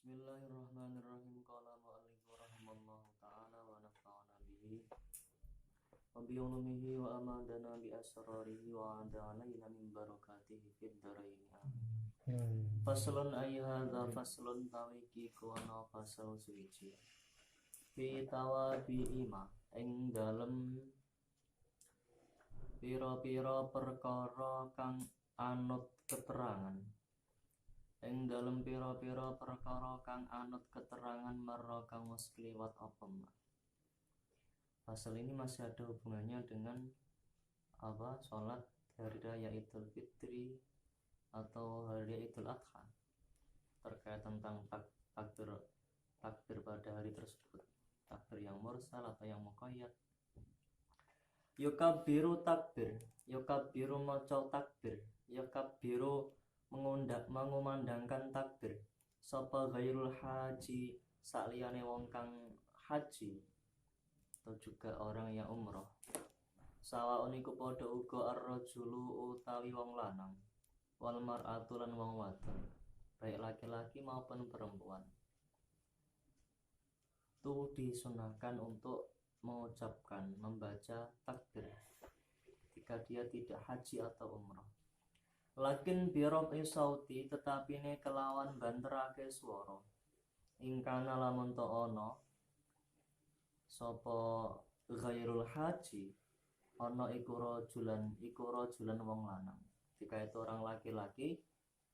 Bismillahirrahmanirrahim. Qala mu'allif rahimallahu ta'ala wa nafa'ana bihi wa bi ulumihi wa amadana bi asrarihi wa ada'alaina min barakatihi fid dharain. Faslun ayyadha faslun tawiki kuwana fasal suwiji fi tawabi ima ing dalem pira-pira perkara kang anut keterangan ing dalem pira-pira perkara kang anut keterangan marra kang wis kliwat apa ma. Pasal ini masih ada hubungannya dengan sholat hari raya Idul Fitri atau hari raya Idul Adha, terkait tentang takbir pada hari tersebut, takbir yang mursal atau yang muqayyad. Yukabiru takbir, yukabiru maca takbir, yukabiru mengumandangkan takbir sapa ghairul haji saliyane wong kang haji atau juga orang yang umroh. Sawaun iku padha uga ar-rajulu utawi wong lanang wal mar'atu lan wong wadon, baik laki-laki maupun perempuan. Itu disunahkan untuk mengucapkan, membaca takbir ketika dia tidak haji atau umroh. Lakin birofi sauti, tetapi ne kelawan banterake swara. Ingkana lamun to ono sapa ghairul haji ono iku rajulan wong lanang. Jika itu orang laki-laki,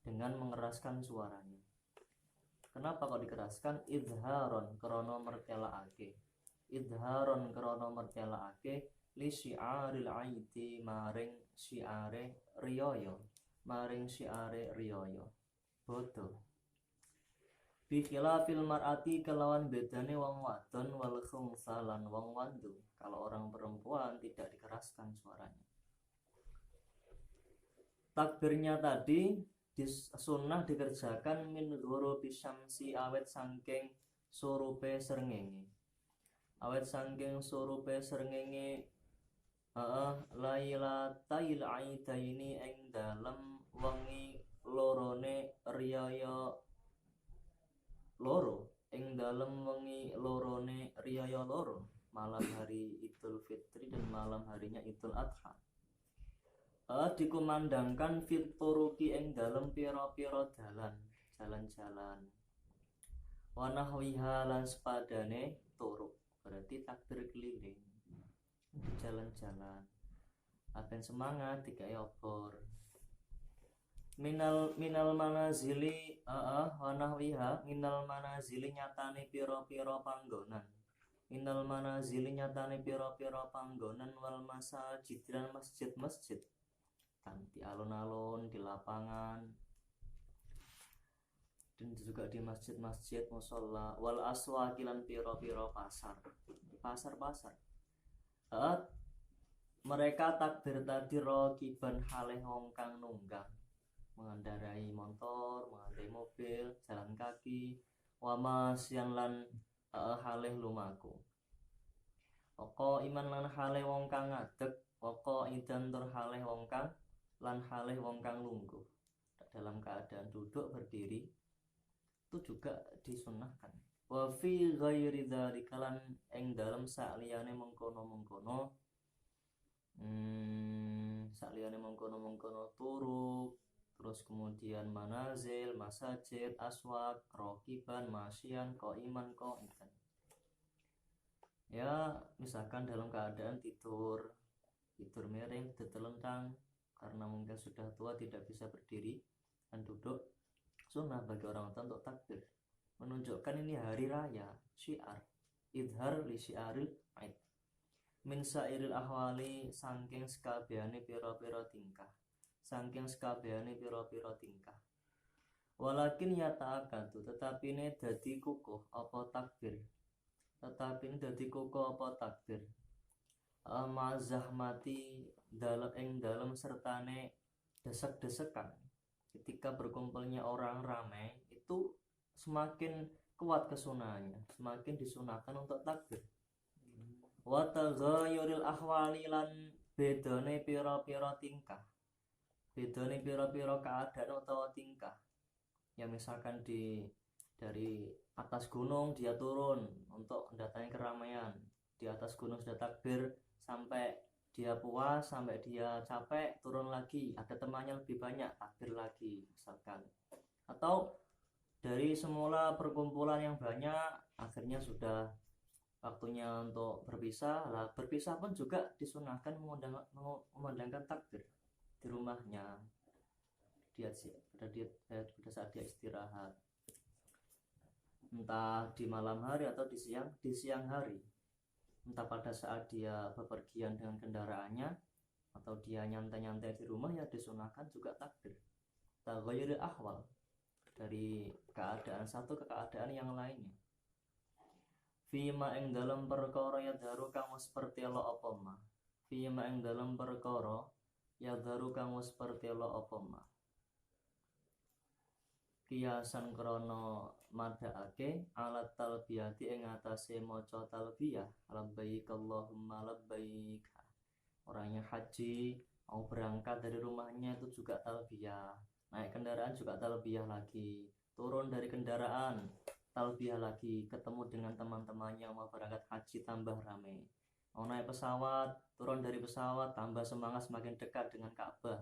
dengan mengeraskan suaranya. Kenapa kok dikeraskan? Idharon krono mertelaake. Idharon krono mertelaake li syiaril aidi maring syiare riyoyo. Maring syiare riyoyo bodo bi khilafil mar'ati kelawan bedane wong wadon wal khungsa lan wong wandu. Kalau orang perempuan tidak dikeraskan suaranya. Takbirnya tadi sunnah dikerjakan min ghurubi syamsi awet sangking surupe srengenge. Awet sangking surupe srengenge lailatal aidaini ing dalem wengi lorone riyaya loro, ing dalem wengi lorone riyaya loro, malam hari Idul Fitri dan malam harinya Idul Adha. Dikumandangkan fit turuki ing dalem pira-pira jalan-jalan. Wa nahwiha lan sepadane turuk, berarti takbir keliling. Jalan-jalan aben semangat dikai obor. Minal manazili wa nahwiha, minal manazili nyatane pira-pira panggonan. Minal manazili nyatane pira-pira panggonan wal masajid lan masjid-masjid. Kan di alun-alun, di lapangan, dan juga di masjid-masjid, musholla wal aswaqilan pira-pira pasar. Pasar-pasar. Mereka takbir tadi rokiban haleh wong kang nunggang, mengendarai motor, mengendarai mobil, jalan kaki, wamasyan lan haleh lumaku. Oko iman lan haleh wong kang ngadeg, oko idan tur haleh wong kang lan haleh wong kang lungguh. Dalam keadaan duduk berdiri itu juga disunahkan. Wa fi ghairi dzalika lan ing dalem sakliyane mengkono-mengkono turuk, terus kemudian manazil, masajid, aswaq, rokiban, masyian, qaiman, qa'idan. Ya, misalkan dalam keadaan tidur miring, tertelentang karena mungkin sudah tua tidak bisa berdiri dan duduk, sunnah bagi orang tua untuk takbir, menunjukkan ini hari raya, syiar, idhar li syiaril aid. Min sairil ahwali, saking sekabehane pira-pira tingkah. Saking sekabehane pira-pira tingkah. Walakin yata'akadu, tetapi ini dadi kukuh apa takbir. Mazahmati dalam sertane desek-desekan. Ketika berkumpulnya orang ramai itu semakin kuat kesunahannya, semakin disunahkan untuk takbir. Wa taghayyuril ahwali lan bedane pira-pira tingkah. Bedane pira-pira keadaan utawa tingkah. Ya misalkan di dari atas gunung dia turun untuk mendatangi keramaian. Di atas gunung sudah takbir sampai dia puas, sampai dia capek, turun lagi, ada temannya lebih banyak, takbir lagi misalkan. Atau dari semula perkumpulan yang banyak, akhirnya sudah waktunya untuk berpisah. Lah berpisah pun juga disunahkan memandangkan takbir di rumahnya pada saat dia istirahat, entah di malam hari atau di siang hari, entah pada saat dia bepergian dengan kendaraannya atau dia nyantai-nyantai di rumah, ya disunahkan juga takbir. Taghayyurul ahwal, dari keadaan satu ke keadaan yang lainnya. Fima ing dalam perkara ya daru kang seperti lo apa ma. Fima ing dalam perkara ya daru kang seperti lo apa ma. Kiasan krono madhaake alat talbiyati ing atase maca talbiyah labbaik Allahumma labbaik. Orangnya haji mau berangkat dari rumahnya itu juga talbiyah, naik kendaraan juga talbiyah lagi, turun dari kendaraan talbiyah lagi, ketemu dengan teman-temannya yang mau berangkat haji tambah rame, mau naik pesawat, turun dari pesawat tambah semangat, semakin dekat dengan Ka'bah.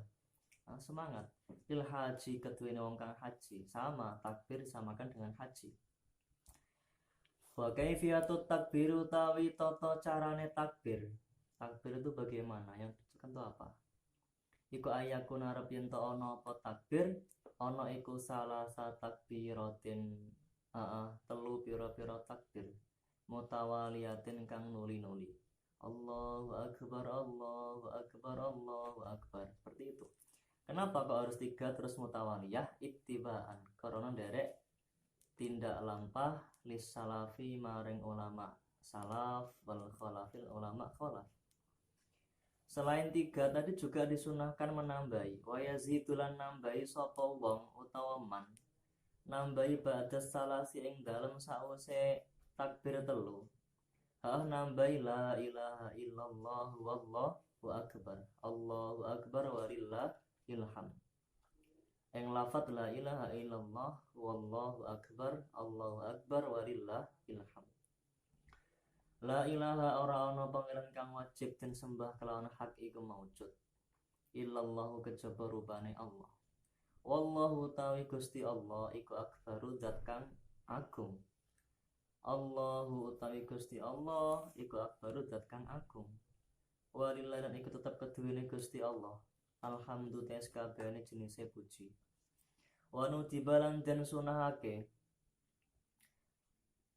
Semangat il haji keduwene wong kang haji, sama takbir disamakan dengan haji. Wa kaifiyatut takbir utawi tata carane takbir. Takbir itu bagaimana? Yang ditujukan itu apa? Iku ayakun arep yen to ana apa takbir, ana iku salah takbiratin, telu pira-pira takbir mutawaliyatin kang nuli-nuli. Allahu akbar, Allahu akbar, Allahu akbar. Seperti itu. Kenapa kok harus 3 terus mutawaliyah? Ittibaan, karena derek tindak lampah lis salafi maring ulama salaf wal khalafil ulama khalaf. Selain 3 tadi juga disunahkan menambahi wa yazidulan nambahi sapa wong utawa man nambahi ba'da salasi ing dalem sause takbir telu. Nambahi la ilaha illallah wallahu akbar, Allahu akbar walillah ilham. Ing lafadz la ilaha illallah wallahu akbar, Allahu akbar walillah ilham. La ilaha ora ana pangeran kang wajib den sembah kelawan hak iku maujud illallahu kejaba rupane Allah. Wallahu tawi Gusti Allah iku akbaru zat kang agung. Allahu utawi Gusti Allah iku akbaru zat kang agung. Walillah dan iku tetep keduwene Gusti Allah. Alhamdulillah kabehane jenise puji. Wa nutibalan dan sunahake.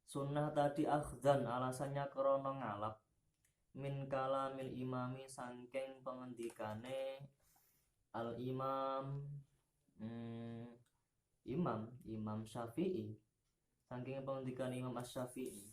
Sunnah tadi akhdan alasannya krana ngalap min kalamil imami sangking pengendikane al imam Imam Syafi'i, sangking pengendikan Imam Asy-Syafi'i.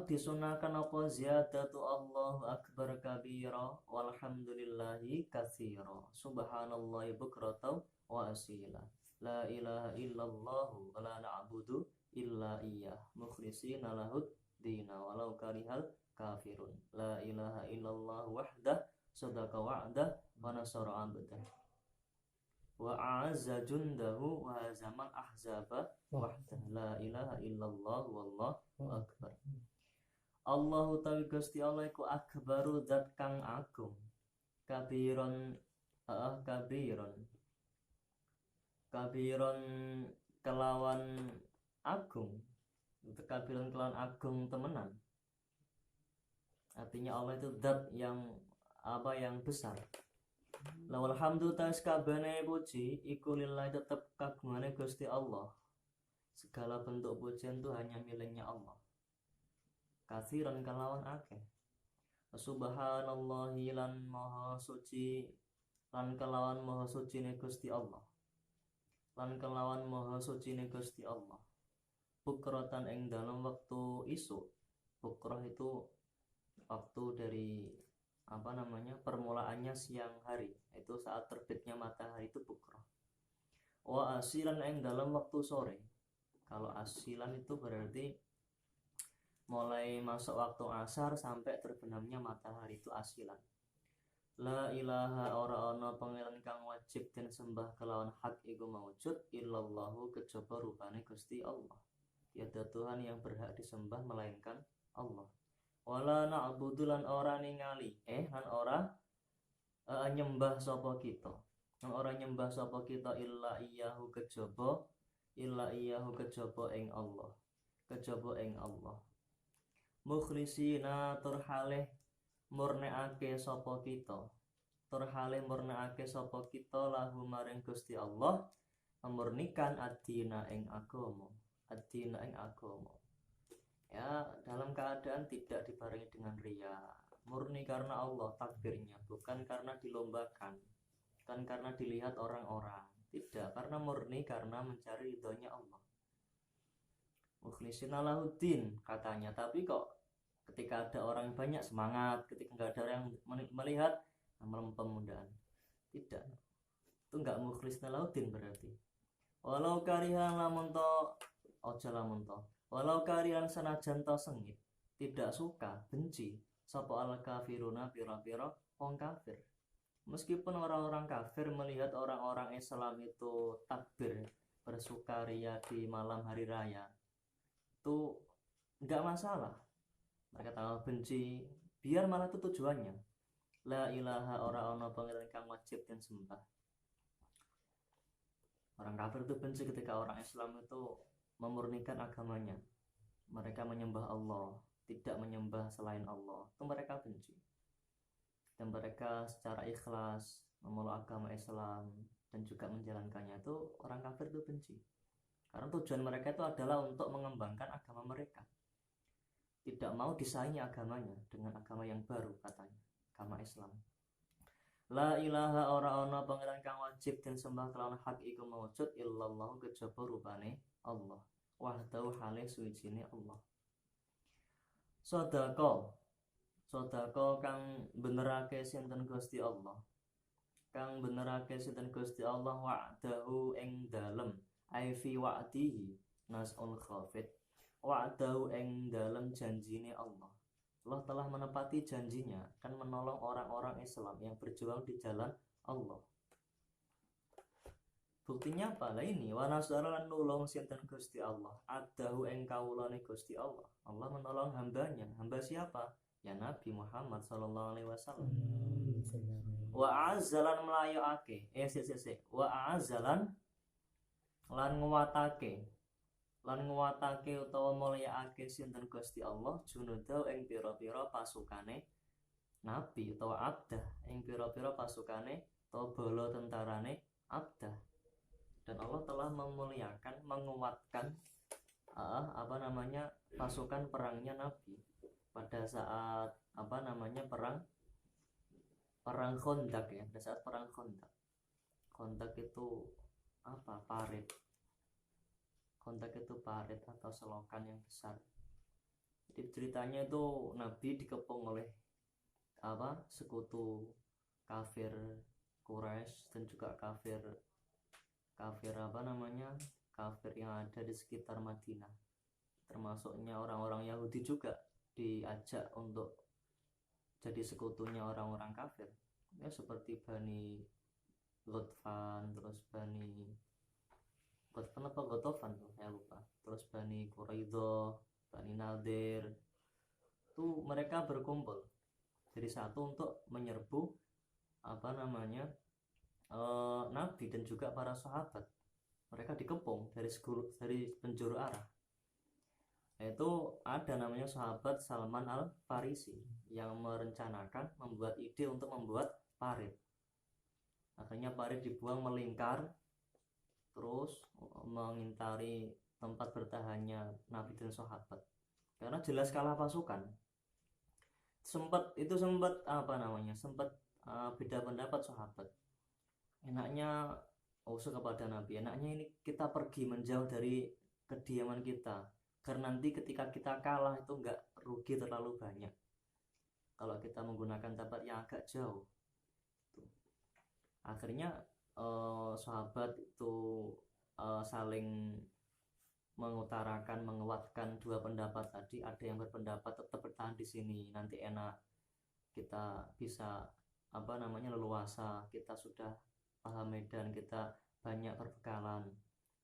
Disunahkan apa ziyadatu Allahu akbar kabira walhamdulillahi katsira subhanallahi bukratan wa asila la ilaha illallah wa la na'budu illa iyyah mukhlishina lahud dina walau karihal kafirun la ilaha illallah wahdah sadaqa wa'dah wa nasara 'abdah wa a'azza jundahu wa hazamal ahzaba wahdah la ilaha illallah wallahu akbar. Allahu tawi Gusti Allah iku akbaru zat kang agung kabiron kabiron kelawan agung, kabiron kelawan agung temenan. Artinya Allah itu zat yang besar. Lawal hamdu tas kabane puji iku lillahi tetep kagungane Gusti Allah. Segala bentuk pujian itu hanya miliknya Allah. Kasiran kalawan akeh. Subhanallahi lan maha suci lan kelawan maha sucine Gusti Allah. Lan kelawan maha sucine Gusti Allah. Bukrotan ing dalam waktu isuk. Bukroh itu waktu dari permulaannya siang hari, itu saat terbitnya matahari itu bukroh. Wa asilan ing dalam waktu sore. Kalau asilan itu berarti mulai masuk waktu asar sampai terbenamnya matahari itu asilan. La ilaha ora ana pangeran kang wajib den sembah kelawan hak iku maujud illallahu kejaba rupane Gusti Allah. Tiada Tuhan yang berhak disembah melainkan Allah. Wala na'budu lan ora ningali lan ora nyembah sapa kita. Lan ora nyembah sapa kita illa iyyahu kejaba ing Allah. Kejaba ing Allah. Mukhlisina turhaleh murneake sapa kita. Turhaleh murneake sapa kita lahu maring Gusti Allah memurnikan ad-dina ing agama. Ad-dina ing agama. Ya, dalam keadaan tidak dibarengi dengan riya. Murni karena Allah takbirnya, bukan karena dilombakan, bukan karena dilihat orang-orang. Tidak, karena murni karena mencari ridhonya Allah. Mukhlisina lahuddin katanya, tapi kok ketika ada orang banyak semangat, ketika nggak ada orang yang melihat melempem-mundaan. Tidak, itu nggak mukhlisina lahuddin berarti. Walau karihan lamun to ojo lamun to. Walau karihan sanajan to sengit, tidak suka, benci sapa al kafiruna pira-pira wong kafir. Meskipun orang-orang kafir melihat orang-orang Islam itu takbir bersukaria di malam hari raya, itu nggak masalah. Mereka tahu benci, biar malah itu tujuannya. La ilaha ora ana pangeran kang wajib den sembah. Orang kafir itu benci ketika orang Islam itu memurnikan agamanya. Mereka menyembah Allah, tidak menyembah selain Allah. Itu mereka benci. Dan mereka secara ikhlas memeluk agama Islam dan juga menjalankannya, itu orang kafir itu benci. Karena tujuan mereka itu adalah untuk mengembangkan agama mereka. Tidak mau disaingi agamanya dengan agama yang baru katanya, agama Islam. La ilaha ora ana pangeran kang wajib den sembah kelawan hak iku maujud illallah kejaba rupane Allah. Wahdahu hale suwijine Allah. Sedekah kang benerake sinten Gusti Allah. Kang benerake sinten Gusti Allah wa'dahu ing dalem ai fi wa'dihi nas'ul khafid. Wa'dahu ing dalem janjine Allah. Allah telah menepati janjinya akan menolong orang-orang Islam yang berjuang di jalan Allah. Buktinya apa? Lah ini wa nasara lan nulung sinten Gusti Allah. Adahu ing kawulane Gusti Allah. Allah menolong hambanya. Hamba siapa? Ya Nabi Muhammad sallallahu alaihi wasallam. Wa azzalan melayoake. Wa azzalan lan nguwatake utawa mulyaake sinten Gusti Allah junudaw ing pira-pira pasukane Nabi utawa abdah ing pira-pira pasukane utawa bala tentarane abdah. Dan Allah telah memuliakan, menguatkan pasukan perangnya Nabi pada saat perang Khandaq ya. Pada saat perang Khandaq itu parit. Khandaq itu parit atau selokan yang besar. Jadi ceritanya itu Nabi dikepung oleh sekutu kafir Quraisy dan juga kafir yang ada di sekitar Madinah, termasuknya orang-orang Yahudi juga diajak untuk jadi sekutunya orang-orang kafir ya, seperti Bani Ghatfan, terus Bani Ghatfan tuh saya lupa, terus Bani Quraidah, Bani Nadir. Itu mereka berkumpul jadi satu untuk menyerbu Nabi dan juga para sahabat. Mereka dikepung dari penjuru arah. Yaitu ada namanya sahabat Salman Al-Farisi yang merencanakan membuat ide untuk membuat parit. Akhirnya parit dibuang melingkar terus mengintari tempat bertahannya Nabi dan sahabat. Karena jelas kalah pasukan. Sempat beda pendapat sahabat. Enaknya usul kepada Nabi, enaknya ini kita pergi menjauh dari kediaman kita, karena nanti ketika kita kalah itu nggak rugi terlalu banyak kalau kita menggunakan tempat yang agak jauh. Akhirnya sahabat itu saling mengutarakan, menguatkan dua pendapat tadi. Ada yang berpendapat tetap bertahan di sini, nanti enak, kita bisa leluasa, kita sudah paham medan, kita banyak perbekalan.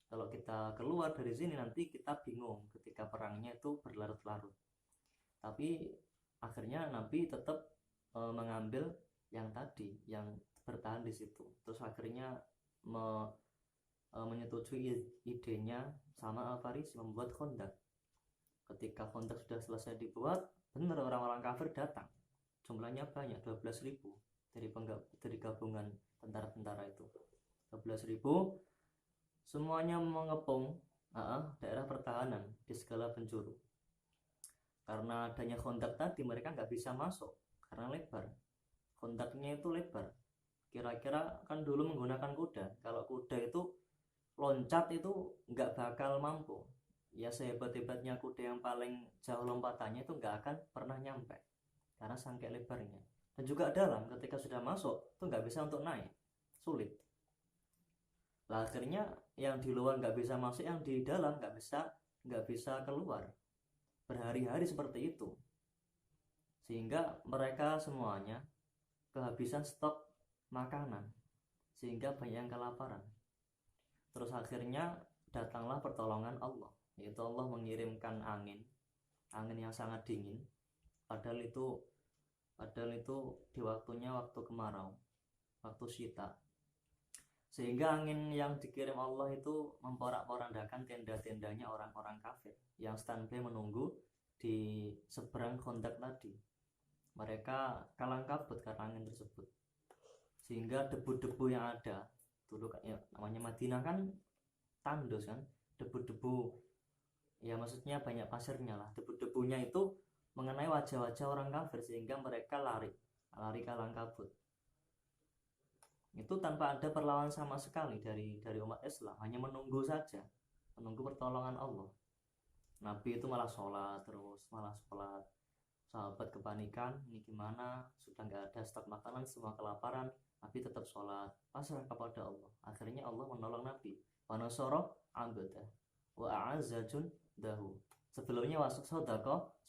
Kalau kita keluar dari sini nanti kita bingung ketika perangnya itu berlarut-larut. Tapi akhirnya Nabi tetap mengambil yang tadi, yang bertahan di situ. Terus akhirnya menyetujui idenya sama Al-Farisi membuat Khandaq. Ketika Khandaq sudah selesai dibuat, benar orang-orang kafir datang. Jumlahnya banyak, 12.000 dari gabungan tentara-tentara itu. 12.000 semuanya mengepung daerah pertahanan di segala penjuru. Karena adanya Khandaq tadi, mereka nggak bisa masuk karena lebar. Khandaqnya itu lebar. Kira-kira kan dulu menggunakan kuda. Kalau kuda itu loncat itu nggak bakal mampu. Ya sehebat-hebatnya kuda yang paling jauh lompatannya itu nggak akan pernah nyampe karena saking lebarnya. Dan juga dalam, ketika sudah masuk itu nggak bisa untuk naik, sulit. Lah akhirnya yang di luar nggak bisa masuk, yang di dalam nggak bisa keluar. Berhari-hari seperti itu, sehingga mereka semuanya kehabisan stok makanan, sehingga banyak yang kelaparan. Terus akhirnya datanglah pertolongan Allah, yaitu Allah mengirimkan angin yang sangat dingin. Padahal itu di waktunya waktu kemarau, waktu syita. Sehingga angin yang dikirim Allah itu memporak-porandakan tenda-tendanya orang-orang kafir yang standby menunggu di seberang Khandaq tadi. Mereka kalang kabut karena angin tersebut. Sehingga debu-debu yang ada dulu ya, namanya Madinah kan tandus kan, debu-debu ya maksudnya banyak pasirnya lah, debu-debunya itu mengenai wajah-wajah orang kafir sehingga mereka lari kalang kabut. Itu tanpa ada perlawanan sama sekali dari umat Islam, hanya menunggu saja, menunggu pertolongan Allah. Nabi itu malah sholat terus, sahabat kepanikan, ini gimana, sudah nggak ada stok makanan, semua kelaparan. Nabi tetap sholat, pasrah kepada Allah. Akhirnya Allah menolong Nabi. Wa nasara abdah wa a'azza jundahu. Sebelumnya wasuk sodako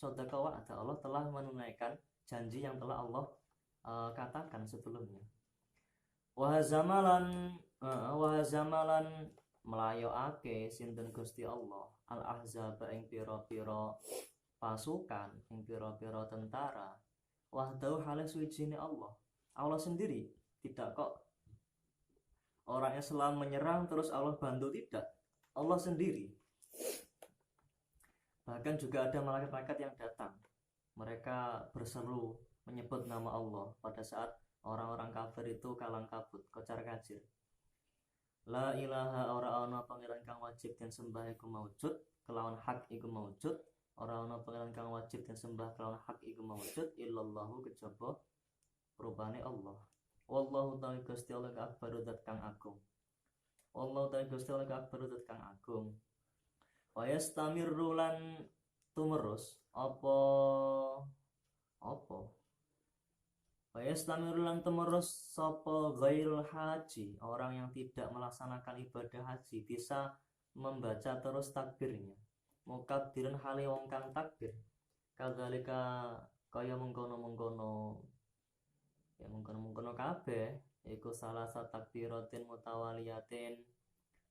wa'ada, Allah telah menunaikan janji yang telah Allah katakan sebelumnya. Wahazamalan melayoake sinten Gusti Allah al-ahzab ing pira-pira pasukan, ing pira-pira tentara. Wahdahu hale suwijine Allah sendiri. Tidak kok orang Islam menyerang terus Allah bantu, tidak. Allah sendiri. Bahkan juga ada malaikat-malaikat yang datang. Mereka berseru menyebut nama Allah pada saat orang-orang kafir itu kalang kabut, kocar-kacir. La ilaha ora ana pangeran kang wajib den sembah iku maujud, kelawan hak iku maujud. Ora ana pangeran kang wajib den sembah kelawan hak iku maujud illallahu kejaba rupane Allah. Wallahu ta'ala Gusti Allah akbar zat kang agung. Wallahu ta'ala Gusti Allah akbar zat kang agung. Wa yastamirru lan tumerus apa Wa yastamirru lan tumerus sapa ghairul haji, orang yang tidak melaksanakan ibadah haji bisa membaca terus takbirnya. Mukabbiran hale wong kang takbir. Kadzalika kaya mengkono-mengkono kabeh iku salah satu takbiratin mutawaliyatin,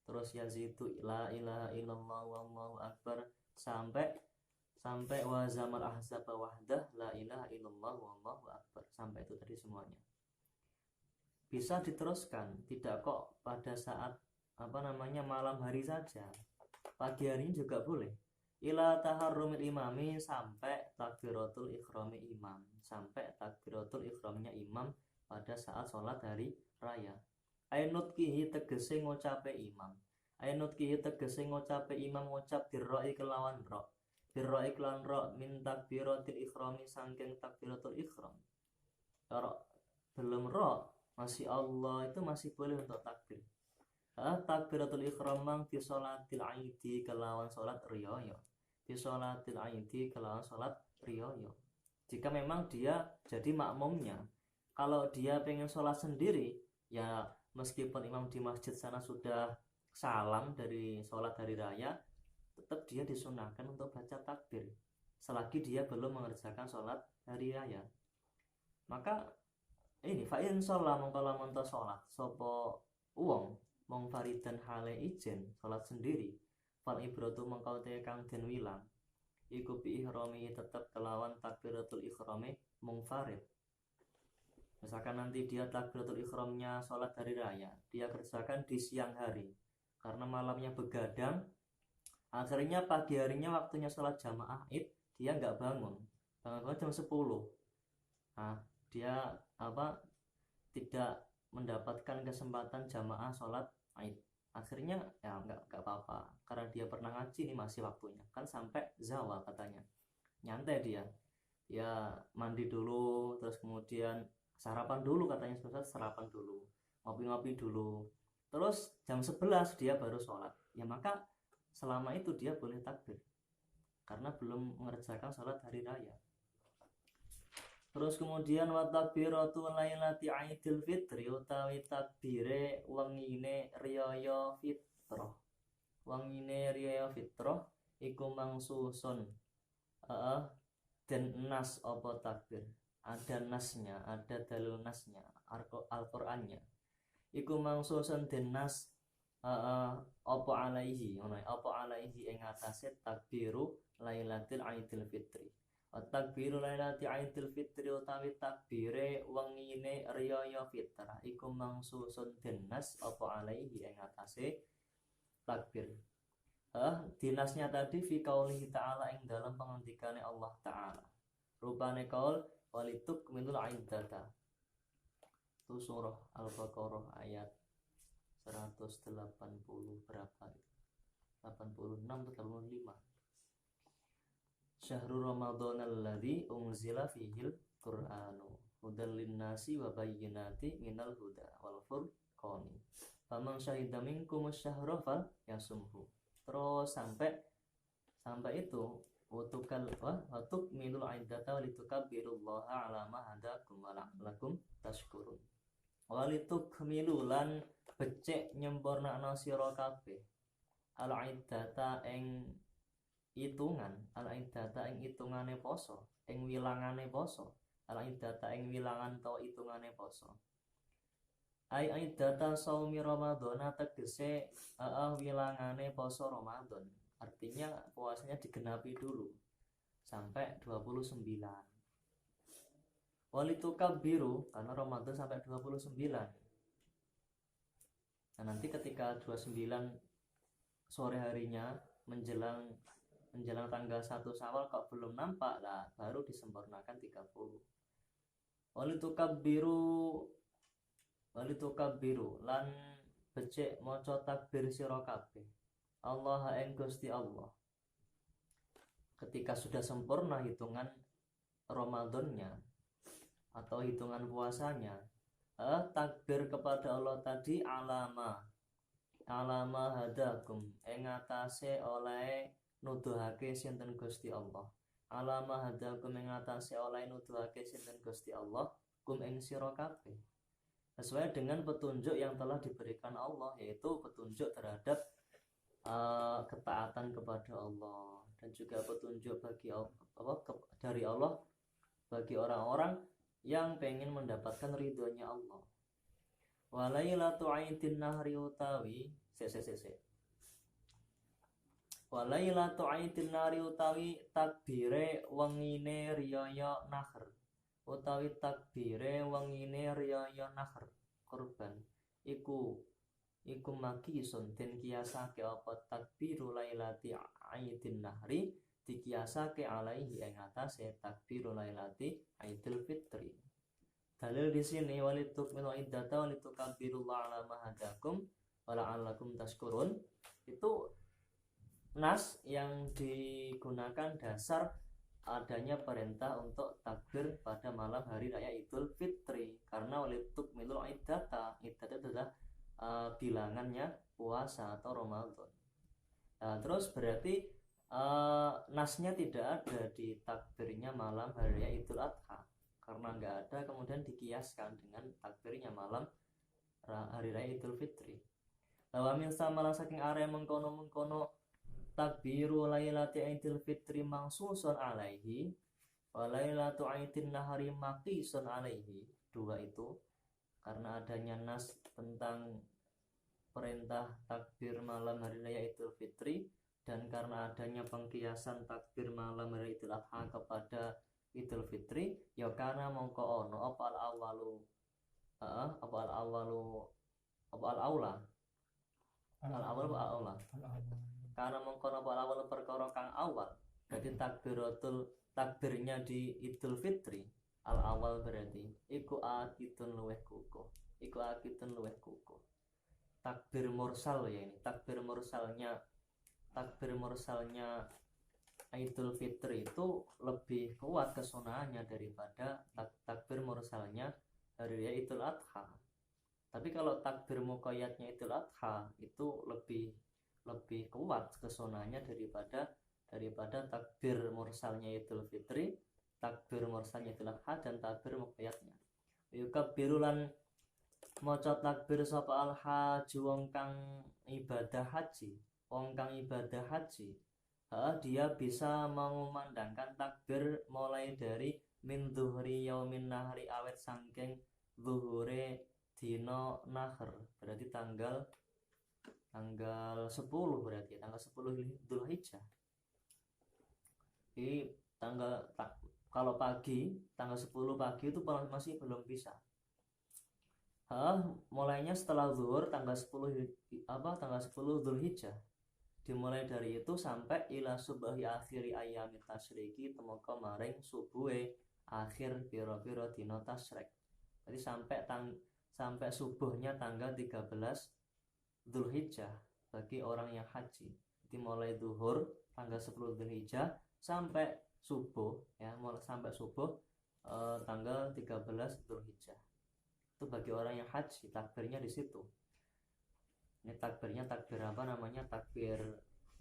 terus yazidu la ilaha illallah wallahu akbar sampai wa zamal ahzab wahdah la ilaha illallah wallahu akbar, sampai itu tadi semuanya. Bisa diteruskan, tidak kok pada saat malam hari saja, pagi hari juga boleh. Ila taharrumil imami, sampai takbiratul ikhrami imam, sampai takbiratul ikhramnya imam pada saat sholat hari raya. Ainutkihi tegese ngocape imam. Ainutkihi tegese ngocape imam, ngocap dirra'i kelawan ra. Dirra'i kelawan ra min takbiratul ikhrami, saking takbiratul ikhram. Kalau belum ra masih Allah itu masih boleh untuk takbir. Takbiratul ikhram mang fi sholatil aidi kelawan sholat riyaya. Fi sholatil aidi kelawan sholat riyaya. Jika memang dia jadi makmumnya. Kalau dia pengen sholat sendiri, ya meskipun imam di masjid sana sudah salam dari sholat hari raya, tetap dia disunahkan untuk baca takbir selagi dia belum mengerjakan sholat hari raya. Maka ini fa in sholat mongko lamun ta salat sapa wong mong faridan hale ijen salat sendiri fal ibratu mongko te kang den wilang iku bi ihrami tetep kelawan takbiratul ihrami mungfarid. Misalkan nanti dia takbiratul ihramnya sholat hari raya, dia kerjakan di siang hari karena malamnya begadang, akhirnya pagi harinya waktunya sholat jamaah id dia nggak bangun jam 10. Nah, dia tidak mendapatkan kesempatan jamaah sholat id, akhirnya ya nggak apa-apa karena dia pernah ngaji, ini masih waktunya kan sampai zawal katanya, nyantai dia mandi dulu, terus kemudian sarapan dulu katanya, sarapan dulu, ngopi-ngopi dulu, terus jam 11 dia baru sholat, ya maka selama itu dia boleh takbir karena belum mengerjakan sholat hari raya. Terus kemudian wa takbiratu lailati Aidil Fitri utawi takbire wengine riyaya fitrah. Wengine riyaya fitrah iku mangsusun dan nas apa takbir. Ada nasnya, ada dalil nasnya, Al-Qur'annya. Iku mangsusun den nas apa alaihi, apa alaihi ing atase takbiru lailatul Aidil Fitri. Takbiru lailati Aidil Fitri utawi takbire wengine riyaya fitrah iku mangsusun dinas apa alaihi ing atase takbir. Dinasnya tadi fi qaulihi ta'ala ing dalam pengendikane Allah Ta'ala. Rupane qaul walituk minul iddata. Itu surah Al-Baqarah ayat 180 berapa itu? 86 atau 85. Syahrul Ramadan alladzi unzila fihil Qur'anu hudal linnasi wa bayyinati minal huda wal furqani faman syahida minkum asyhara fal yasumhu. Terus sampai itu watuk minul iddata walitukabbirullaha ala ma hadakum wa la'allakum tashkurun. Walitukmilu lan becik nyempurnakno sira kabeh al iddata ing hitungan, al-iddata ing hitungane poso, ing wilangane poso, al-iddata ing wilangan to hitungane poso. Iddata shaumi Ramadan tegese wilangane poso Ramadan. Artinya puasanya digenapi dulu sampai 29. Walitukabbiru karena Ramadan sampai 29. Nah, nanti ketika 29 sore harinya menjelang tanggal 1 Syawal kok belum nampak lah, baru disempurnakan 30. Walitukabbiru lan becik maca takbir sira kabeh Allah ing Gusti Allah. Ketika sudah sempurna hitungan Ramadannya atau hitungan puasanya, takbir kepada Allah tadi alama hadakum ing atase oleh nuduhake sinten Gusti Allah. Alama hadakum ing atase oleh nuduhake sinten Gusti Allah kum ing sira kabeh. Sesuai dengan petunjuk yang telah diberikan Allah, yaitu petunjuk terhadap ketaatan kepada Allah dan juga petunjuk bagi dari Allah bagi orang-orang yang pengen mendapatkan ridhonya Allah. Walailatu aidin nahri utawi Walailatu aidin nahri utawi takbire wengine riyaya nahr utawi takbire wengine riyaya nahr kurban iku makisun den kiasake apa takbiru lailati aidin nahri dikiasake alaihi ing atase takbiru lailati Aidil Fitri. Dalil di sini walitukmilu iddata walitukabbirullaha ala ma hadakum wa la'allakum tashkurun. Itu nas yang digunakan dasar adanya perintah untuk takbir pada malam hari raya Idul Fitri, karena walitukmilu iddata itu adalah bilangannya puasa atau Ramadan. Nah, terus berarti nasnya tidak ada di takbirnya malam hari raya Idul Adha, karena nggak ada kemudian dikiaskan dengan takbirnya malam hari raya Idul Fitri. Lawa min samalah saking area mengkono takbiru lailati Idul Fitri mangsusun alaihi wa lailatu Aidin nahari maqisun alaihi. dua itu karena adanya nas tentang perintah takbir malam hari raya Idul Fitri dan karena adanya pengkiasan takbir malam hari Idul Adha kepada Idul Fitri ya karena mongko ono apa al awalu apa al awalu apa al aula al aula karena mongko apa al awal perkara kang awal berarti takbirnya di Idul Fitri al awal berarti iku akitun luweh kukuh takbir mursal ya ini takbir mursalnya Idul Fitri itu lebih kuat kesunahannya daripada takbir mursalnya hari raya Idul Adha. Tapi kalau takbir muqayyadnya Idul Adha itu lebih kuat kesunahannya daripada takbir mursalnya Idul Fitri, takbir mursalnya Idul Adha dan takbir muqayyadnya. Yukabbirulan maca takbir sapa al hajj wong kang ibadah haji. Dia bisa mengumandangkan takbir mulai dari min dhuhri yaumin nahri awet sangking zuhure dino nahr berarti tanggal 10 berarti tanggal 10 Dzulhijjah. Jadi kalau pagi tanggal 10 pagi itu masih belum bisa. Mulainya setelah zuhur tanggal 10 Dzulhijjah. Dimulai dari itu sampai ila subahi akhiri ayami tasyriki temeka maring subuhe akhir piro-piro dina tasyrik. Jadi sampai subuhnya tanggal 13 Dzulhijjah bagi orang yang haji. Jadi mulai zuhur tanggal 10 Dzulhijjah sampai subuh ya, sampai subuh tanggal 13 Dzulhijjah. Itu bagi orang yang haji takbirnya di situ. Ini takbirnya takbir apa namanya? Takbir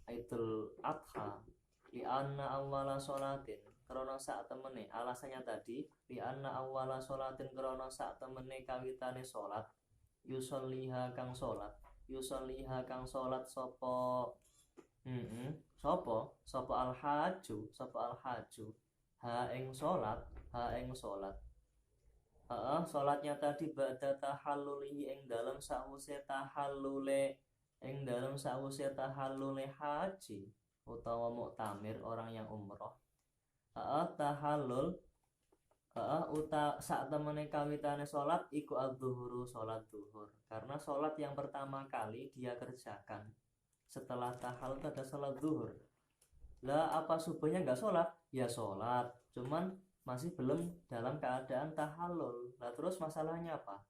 Idul Adha. Li anna awwala sholatin krana sak temene alasannya tadi li anna awwala sholatin krana sak temene kawitane salat yusolliha kang salat sapa sapa al haju ha ing salat salatnya tadi ba'da tahallulihi ing dalem sawise tahallule haji utawa muktamir orang yang umroh. Tahallul sak temene kawitane salat iku adzuhuru salat zuhur. Karena salat yang pertama kali dia kerjakan setelah tahallul ada salat zuhur. Lah apa subuhnya enggak salat? Ya salat, cuman masih belum dalam keadaan tahallul. Lah terus masalahnya apa?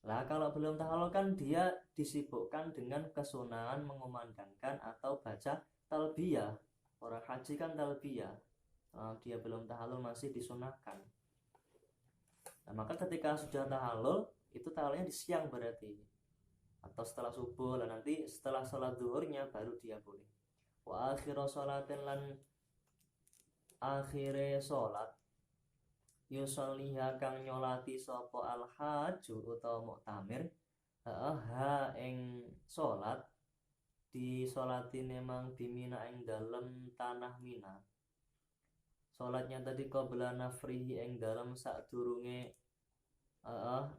Lah kalau belum tahallul kan dia disibukkan dengan kesunahan mengumandangkan atau baca talbiyah. Orang haji kan talbiyah. Dia belum tahallul masih disunahkan. Nah, maka ketika sudah tahallul itu tahallulnya di siang berarti atau setelah subuh. Lah nanti setelah sholat zuhurnya baru dia boleh. Wa akhiru sholatin lan akhire sholat yusolliha kang nyolati sapa al haju utawa muktamir ing salat disolati memang bimina ing dalem tanah Mina. Salatnya tadi qabla nafrihi ing dalem sadurunge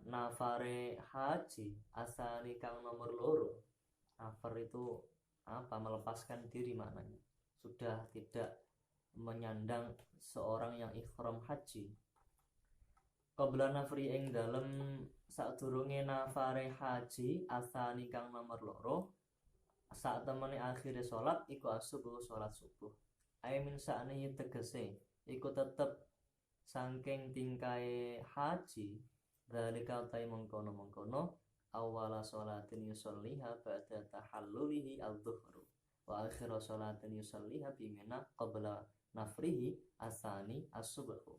nafare haji asani kang nomor loro. Nafar itu apa? Melepaskan diri maknanya. Sudah tidak menyandang seorang yang ikhram haji. Qabla nafri ing dalem sadurunge nafare haji asani kang nomor loro sak temene akhire salat iku asubuh salat subuh. Aimin sakne tegese iku tetep saking tingkae haji zalika tai mengkono awala sholatin yusolliha ba'da tahallulihi adzuhru wa akhiru sholatin yusolliha bimina qabla nafrihi asani as-subuh.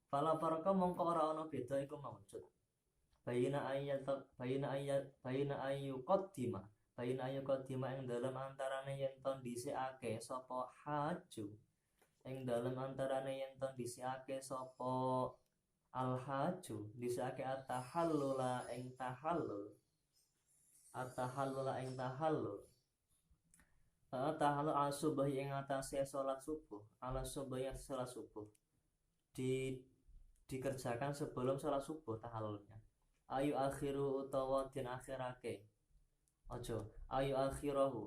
Fala farqa mongko ora ana beda iku maujud. Bayina ayyuqaddima ing dalem antarane yen to dhisikake sapa haju. Ing dalem antarane yen to dhisikake sapa al haju, dhisikake at-tahallula ing tahallul. Tahallul as-subuh ing atase salat subuh, ala subuh ya salat subuh. dikerjakan sebelum sholat subuh tahallulnya. Ayu akhiru utawa den akhirake. Ojo ayu akhirahu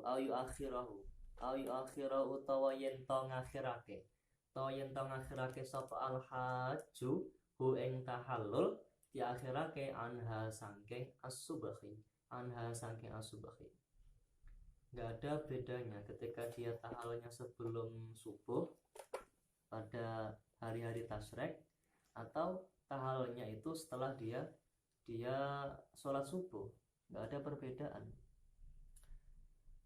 utawa yen to ngakhirake. To yen to ngakhirake sapa al haju hu ing tahallul diakhirake anha sangking as-subhi. Nggak ada bedanya ketika dia tahallulnya sebelum subuh pada hari-hari tasyrik atau tahallulnya itu setelah dia sholat subuh. Nggak ada perbedaan.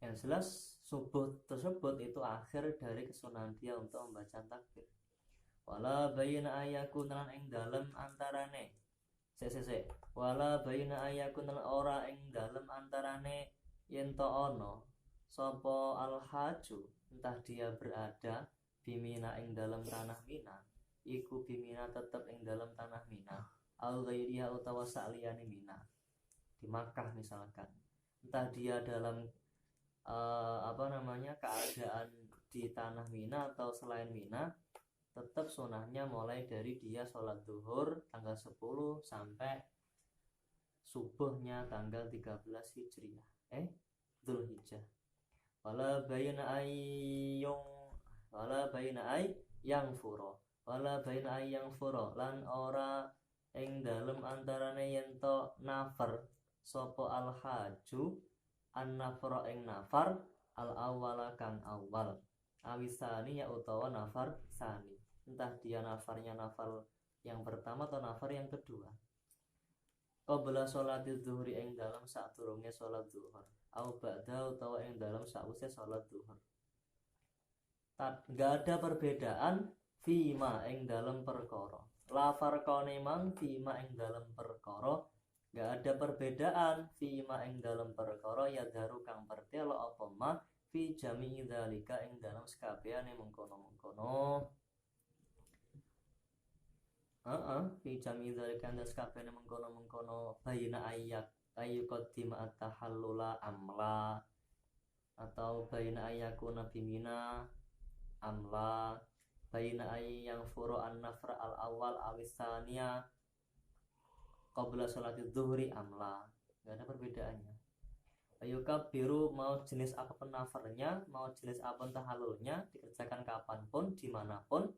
Yang jelas subuh tersebut itu akhir dari kesunahan dia untuk membaca takbir. Wala bayna ayakunan ing dalem antarane wala bayna ayakunan ora ing dalem antarane yen to ana sapa al haju entah dia berada bimina ing dalam tanah Mina, iku bimina tetep ing dalam tanah Mina, al ghairiha utawa saliyane Mina. Di Makkah misalkan, entah dia dalam keadaan di tanah Mina atau selain Mina, tetap sunahnya mulai dari dia sholat zuhur tanggal 10 sampai subuhnya tanggal 13 Hijriah Dzulhijjah. Wala bayna ay yang furo lan ora ing dalem antarane yen to nafar sapa al haju an nafra ing nafar al awwala kang awal awisani ya utawa nafar sani, entah dia nafarnya nafar yang pertama atau nafar yang kedua. Qabla sholati zuhri ing dalem sadurunge sholat zuhur au ba'da utawa ing dalem sawise sholat zuhur. Nggak ada perbedaan fima ing dalem perkara. La farqane mang fima ing dalem perkara, nggak ada perbedaan fima ing dalem perkara ya daru kang pertelo apa ma fi jami'i dzalika ing dalem sakabehane mengkono-mengkono. Fi jami'i dzalika ing dalem sakabehane mengkono-mengkono bayina ayu qaddima at-tahallula amla atau bayina ayakuna bimina amla bayina ay yang furu an-nafra al-awwal awisania qabla sholati dhuhri amla. Gak ada perbedaannya. Ayuka biru mau jenis apa nafarnya, mau jenis apa tahallulnya, dikerjakan kapanpun, dimanapun,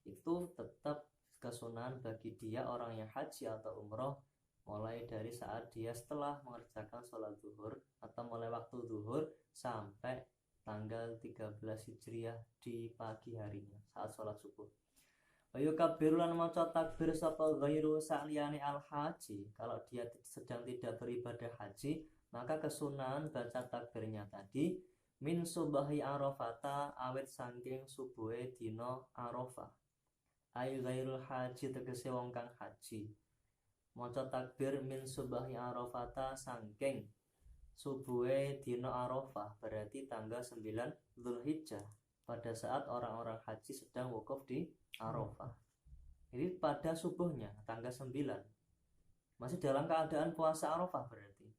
itu tetap kesunahan bagi dia orang yang haji atau umroh mulai dari saat dia setelah mengerjakan sholat zuhur atau mulai waktu zuhur sampai tanggal 13 Hijriah di pagi harinya saat sholat subuh. Ayo kabir lan maca takbir sapa ghairu sa'liyani al haji. Kalau dia sedang tidak beribadah haji, maka kesunahan baca takbirnya tadi min subahi arafata awet sangking subuhe dina arafah. Ayo ghairul haji tegese wong kang haji. Maca takbir min subahi arafata sangking subuhe dina arafah berarti tanggal 9 Dzulhijjah pada saat orang-orang haji sedang wukuf di Arafah. Jadi pada subuhnya tanggal 9 masih dalam keadaan puasa Arafah, berarti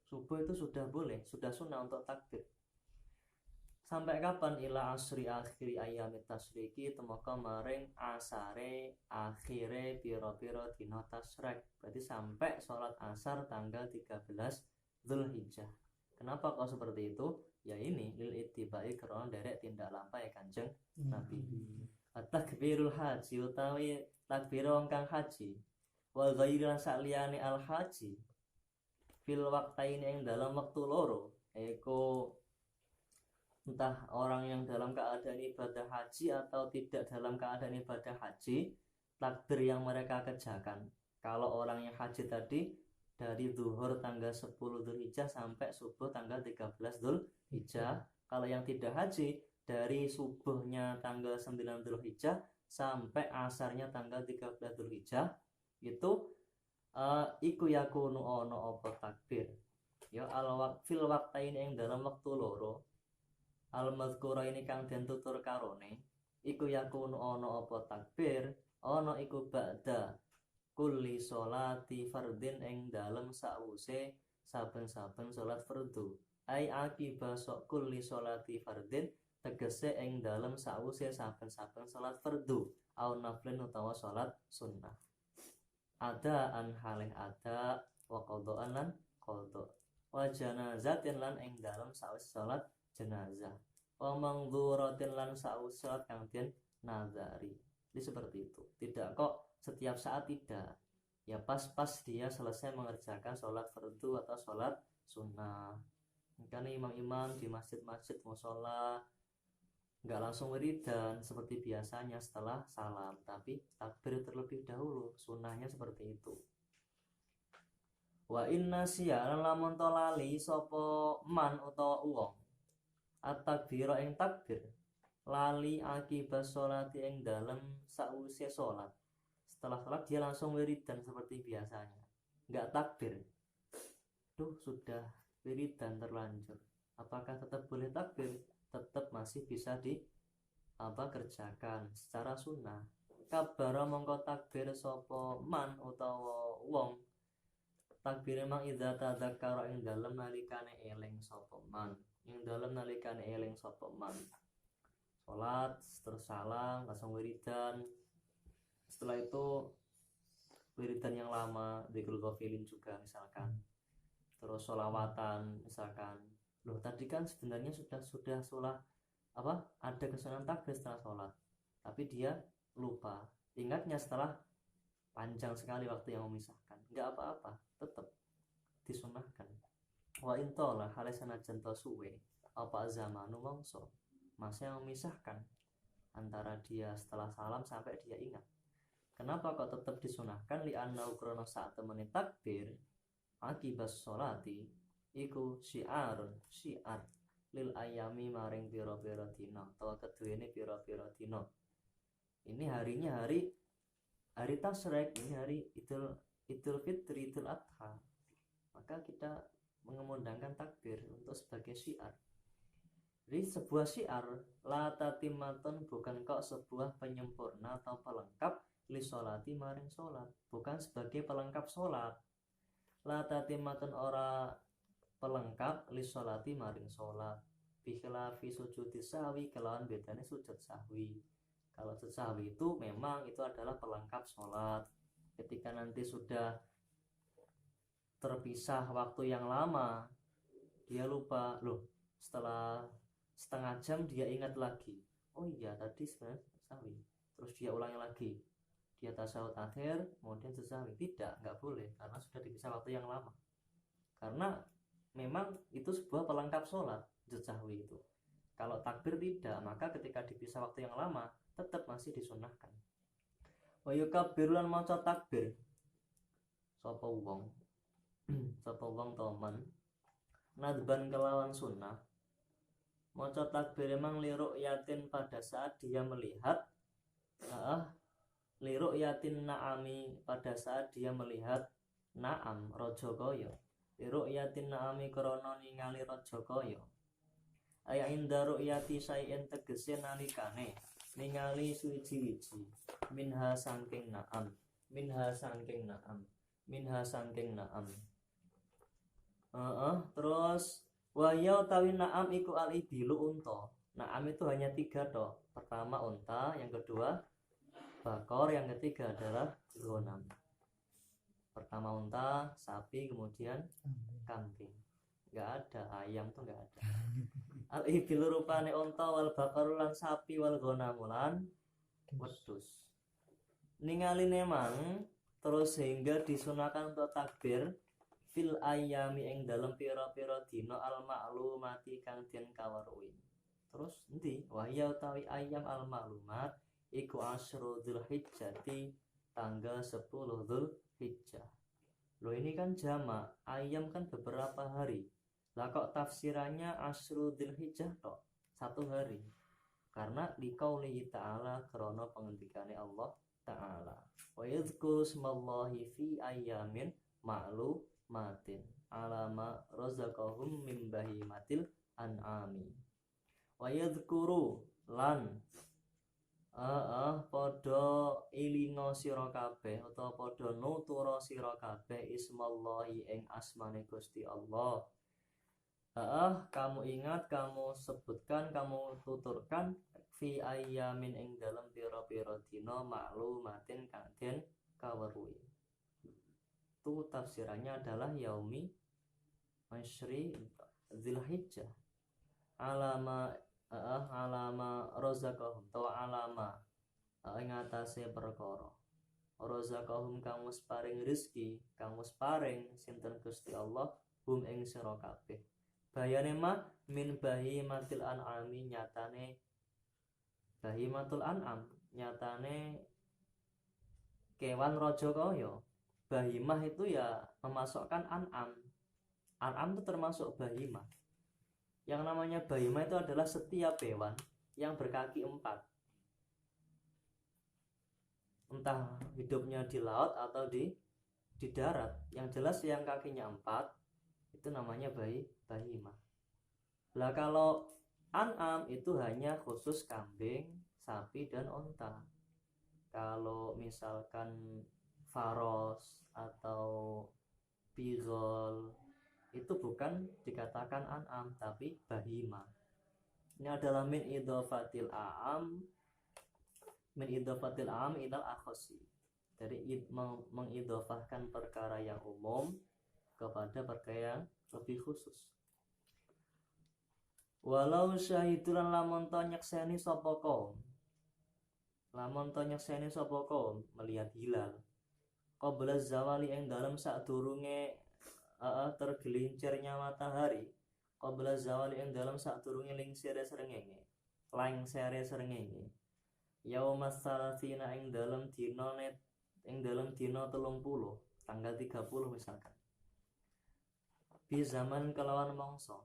subuh itu sudah boleh, sudah sunnah untuk takbir. Sampai kapan? Ila asri akhiri ayamit tasriki temaka maring asare akhire piro-piro dina tasrek, berarti sampai sholat asar tanggal 13 Dzulhijjah. Kenapa kok seperti itu? Ya ini lil ittibai karena derek tindak lampai Kanjeng Nabi. At-takbirul haji utawi takbir wong kang haji wa ghairan saliyane al haji fil waqtaini ing dalam waktu loro, eko entah orang yang dalam keadaan ibadah haji atau tidak dalam keadaan ibadah haji, takbir yang mereka kerjakan. Kalau orang yang haji tadi dari zuhur tanggal 10 Dzulhijjah sampai subuh tanggal 13 Dzulhijjah. Kalau yang tidak haji dari subuhnya tanggal 9 Dzulhijjah sampai asarnya tanggal 13 Dzulhijjah itu iku yakunu ono apa takbir. Ya fil waqtain ing dalam waktu loro. Al mazkura ini kang den tutur karone iku yakunu ono apa takbir, ono iku ba'da kulli sholati fardin ing dalem sause saben-saben salat fardu. Ai akiba kulli sholati fardin tegese ing dalem sause saben-saben salat fardu au naflin utawa salat sunnah. adaan halih ada, wa qadaan lan qadha, wa janazatin lan ing dalem sawise salat jenazah, wa mangdzuratin lan sawise salat kang den nazari. Jadi seperti itu. Tidak kok setiap saat, tidak. Ya pas-pas dia selesai mengerjakan sholat fardu atau sholat sunnah. Karena imam-imam di masjid-masjid musola nggak langsung wiridan seperti biasanya setelah salam, tapi takbir terlebih dahulu. Sunnahnya seperti itu. Wa inna siya lamun tolali sopo man utawa uwong at-takbira ing takbir lali akibat sholati ing dalem sause sholat. Setelah sholat dia langsung wiridan seperti biasanya, nggak takbir. Sudah wiridan terlanjur, apakah tetap boleh takbir? Tetap masih bisa kerjakan secara sunnah. Kabara mongko takbir sopo man utawa wong takbir emang idza tadzakara ing dalem nalikane eling sopo man, ing dalem nalikane eling sopo man. Sholat terus salam langsung wiridan. Setelah itu wiridan yang lama, dzikrul ghafilin juga misalkan, terus sholawatan misalkan. Tadi kan sebenarnya sudah sholat ada kesunahan takbir setelah sholat, tapi dia lupa, ingatnya setelah panjang sekali waktu yang memisahkan. Nggak apa-apa, tetap disunahkan. Wa intola halesan jento suwe apa zamanu mongso, masa yang memisahkan antara dia setelah salam sampai dia ingat. Kenapa kok tetap disunahkan? Li'anna ukrono saat temani takbir akibas sholati iku syiar lil ayami maring piro-piro dino, atau keduanya piro-piro dino. Ini harinya hari tasyrik, ini hari idul fitri, idul adha. Maka kita mengumandangkan takbir untuk sebagai syiar. Jadi sebuah syiar la tatimatun, bukan kok sebuah penyempurna atau pelengkap li sholati maring sholat, bukan sebagai pelengkap sholat. La tatimatun ora pelengkap li sholati maring sholat, bikhilafi sujud sahwi, kelawan bedanya sujud sahwi. Kalau sujud sahwi itu memang itu adalah pelengkap sholat. Ketika nanti sudah terpisah waktu yang lama, dia lupa, setelah setengah jam dia ingat lagi, oh iya tadi sebenarnya sahwi, terus dia ulangi lagi, dia tasyahud akhir kemudian sahwi. Tidak, nggak boleh, karena sudah dipisah waktu yang lama. Karena memang itu sebuah pelengkap sholat, sahwi itu. Kalau takbir tidak, maka ketika dipisah waktu yang lama tetap masih disunahkan. Wa yukabbir lan maca takbir sapa wong toman nadban kelawan sunnah. Maca takbir emang liruk yatin pada saat dia melihat liruk yatin naami, pada saat dia melihat naam raja kaya. Liruk yatin naami krana ningali raja kaya. Aya inda ru'yati sayen tegese nalikane ningali suci-wici minha sangking naam terus waya utawi naam iku al-ibilu unta. Naam itu hanya 3 toh. Pertama unta, yang kedua bakor, yang ketiga adalah ghanam. Pertama unta, sapi, kemudian kambing. Enggak ada, ayam tuh enggak ada. Al-ibilu rupane unta, wal bakor lan sapi, wal ghanam lan wedhus. Ningali nemang terus sehingga disunahkan untuk takbir fil ayami ing dalem pira-pira dina al ma'lumati kang den kaweruhi. Terus endi? Wahya utawi ayam al ma'lumat iku asyru dzulhijjati, tanggal 10 Dzulhijjah. Ini kan jamak, ayam kan beberapa hari. Lah kok tafsirannya asyru dzulhijjah tok, 1 hari. Karena liqaulihi ta'ala, krana pengendikane Allah Ta'ala. Wa yadhkuru smallahi fi ayyamin ma'lumatin alama razaqahum min bahimatil an'ami. Wa yadhkuru lan padha ilinga sira kabeh utawa padha nutura sira kabeh ismallahi ing asmane Gusti Allah. Kamu ingat, kamu sebutkan, kamu tuturkan fi ayyamin ing dalam pira-pira dina ma'lumatin kang den kaweruhi. itu tafsirannya adalah yaumi masyri Dzulhijjah alama rozaqahum atau alama ing atase perkara rozaqahum kang wis paring rezeki kang wis paring sinten Gusti Allah hum ing sira kabeh bayane mah min bahimatil an'ami nyatane bahimatul an'am nyatane kewan raja kaya bahimah itu ya memasukkan an'am. An'am itu termasuk bahimah. Yang namanya bahimah itu adalah setiap hewan yang berkaki 4, entah hidupnya di laut atau di darat. Yang jelas yang kakinya 4 itu namanya bahimah. Lah kalau an'am itu hanya khusus kambing, sapi dan onta. Kalau misalkan faros atau bigol itu bukan dikatakan an'am tapi bahimah. Ini adalah min idhofatil a'am ilal akhasi. Dari mengidhofahkan perkara yang umum kepada perkara yang lebih khusus. Walau syahidulan lamun to nyekseni sapa kaum melihat hilal qabla zawali ing dalem sadurunge tergelincirnya matahari qabla zawali ing dalem sadurunge lingsire srengenge yaumas salasina ing dalem dina 30 tanggal 30 misalkan di zaman kelawan mangsa.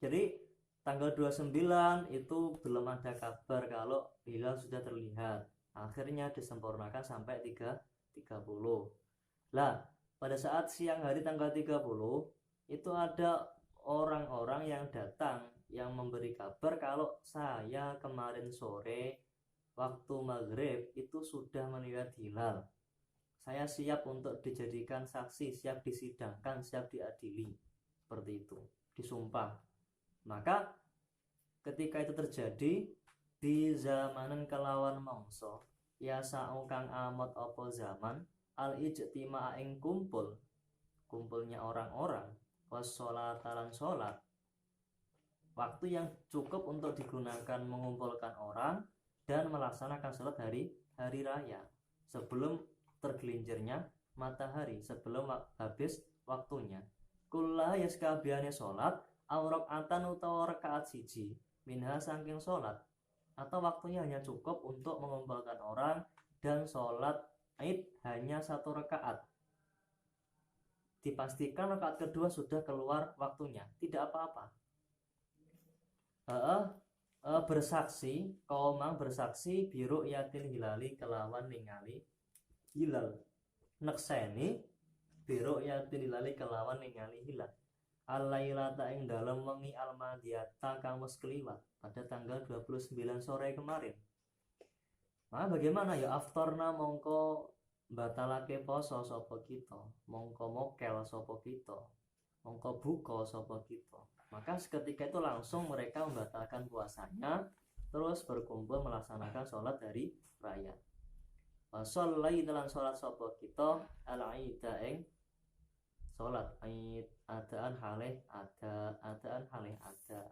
Jadi tanggal 29 itu belum ada kabar kalau hilal sudah terlihat. Akhirnya disempurnakan sampai 30. Lah, pada saat siang hari tanggal 30 itu ada orang-orang yang datang yang memberi kabar kalau saya kemarin sore waktu maghrib itu sudah melihat hilal. Saya siap untuk dijadikan saksi, siap disidangkan, siap diadili. Seperti itu, disumpah. Maka ketika itu terjadi di zamanan kelawan mangsa ya sa'u kang amot apa zaman al ijtima'a ing kumpulnya orang-orang wassalat lan salat waktu yang cukup untuk digunakan mengumpulkan orang dan melaksanakan salat hari raya sebelum tergelincirnya matahari, sebelum habis waktunya. Kullah yaskabiane salat aurakaatan utawa rakaat siji minha saking sholat atau waktunya hanya cukup untuk mengumpulkan orang dan sholat id hanya 1 rakaat. Dipastikan rakaat kedua sudah keluar waktunya, tidak apa-apa. Bersaksi kaumang bersaksi biru yatil hilali kelawan ningali hilal nekseni biru yatil hilali kelawan ningali hilal al-lailata ing dalem wengi al-madiyata kang wis kliwat pada tanggal 29 sore kemarin. Nah, bagaimana ya aftarna mongko batalake poso sapa kita, mongko mokel sapa kita, mongko buka sapa kita. Maka seketika itu langsung mereka membatalkan puasanya terus berkumpul melaksanakan sholat hari raya. Wasallai dalam sholat sapa kita al-aida ing sholat id adaan halih ada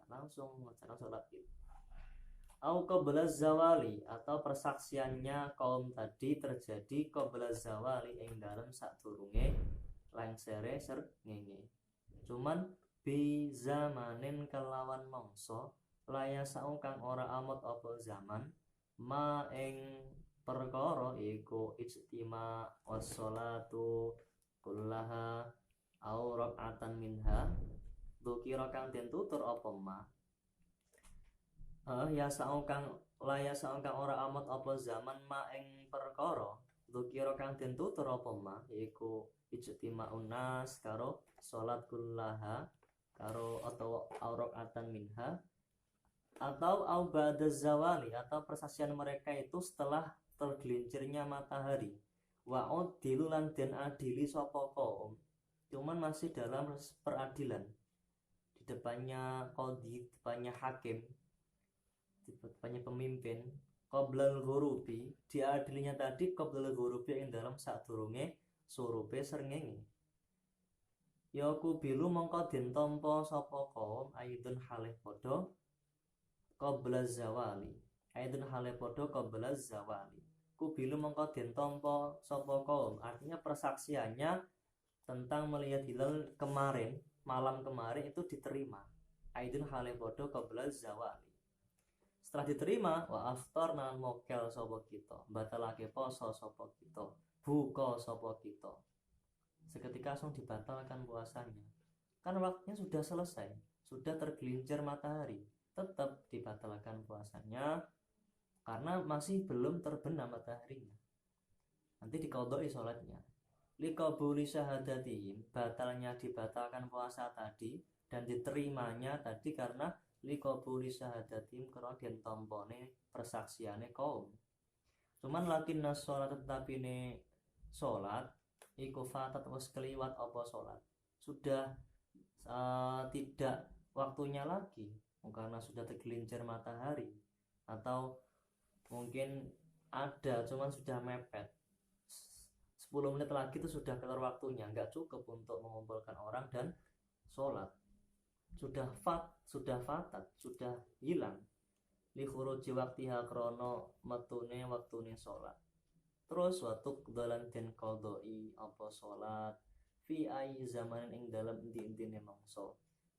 langsung mengerjakan sholat id. Au qabla zawali atau persaksiannya kaum tadi terjadi qabla zawali ing dalem sadurunge lengsere srengenge. Cuman bi zamanin kelawan mangsa laya saung kang ora amot apa zaman ma ing perkara iku ijtima wassalatu kullaha au rakaatan minha dzukira kang den tutur apa ma ya saung kang ora amat apa zaman ma ing perkara dzukira kang den tutur apa ma iku ijtima'un nas karo salat kullaha karo atau au rakaatan minha atau au ba'da zawali atau persaksian mereka itu setelah tergelincirnya matahari wa'ud dilulan den adili sapa kaum. Cuman masih dalam peradilan di depannya qadhi, di depannya hakim, di depannya pemimpin. Qoblal ghurubi diadilinya tadi qoblal ghurubi yang dalam sadurunge surupe srengenge. Ya kubilu mongko den tampa sapa kaum aidun halih padha qabla zawali. Aidun halih padha qabla zawali. Kubilu mongko den tampa sapa kaum, artinya persaksiannya tentang melihat hilal kemarin, malam kemarin itu diterima. Aidun halih padha qabla zawali. Setelah diterima, wa aftarna mokel sapa kita, batalake poso sapa kita, buka sapa kita. Seketika langsung dibatalkan puasanya. Kan waktunya sudah selesai, sudah tergelincir matahari, tetap dibatalkan puasanya karena masih belum terbenam mataharinya. Nanti diqadai sholatnya. Liqabuli syahadatihim, batalnya dibatalkan puasa tadi dan diterimanya tadi karena liqabuli syahadatihim karena den tampane persaksiane kaum. Cuman lakin sholat tetapi ne sholat iku fatat wis keliwat apa sholat. Sudah tidak waktunya lagi karena sudah tergelincir matahari, atau mungkin ada cuman sudah mepet 10 menit lagi itu sudah keluar waktunya, nggak cukup untuk mengumpulkan orang dan sholat, sudah fatat, sudah hilang li khuruji waktiha krono metune waktune sholat. Terus waktu dalam den qadai apa sholat fi ayi zamanin ing dalam endi-endine mangsa,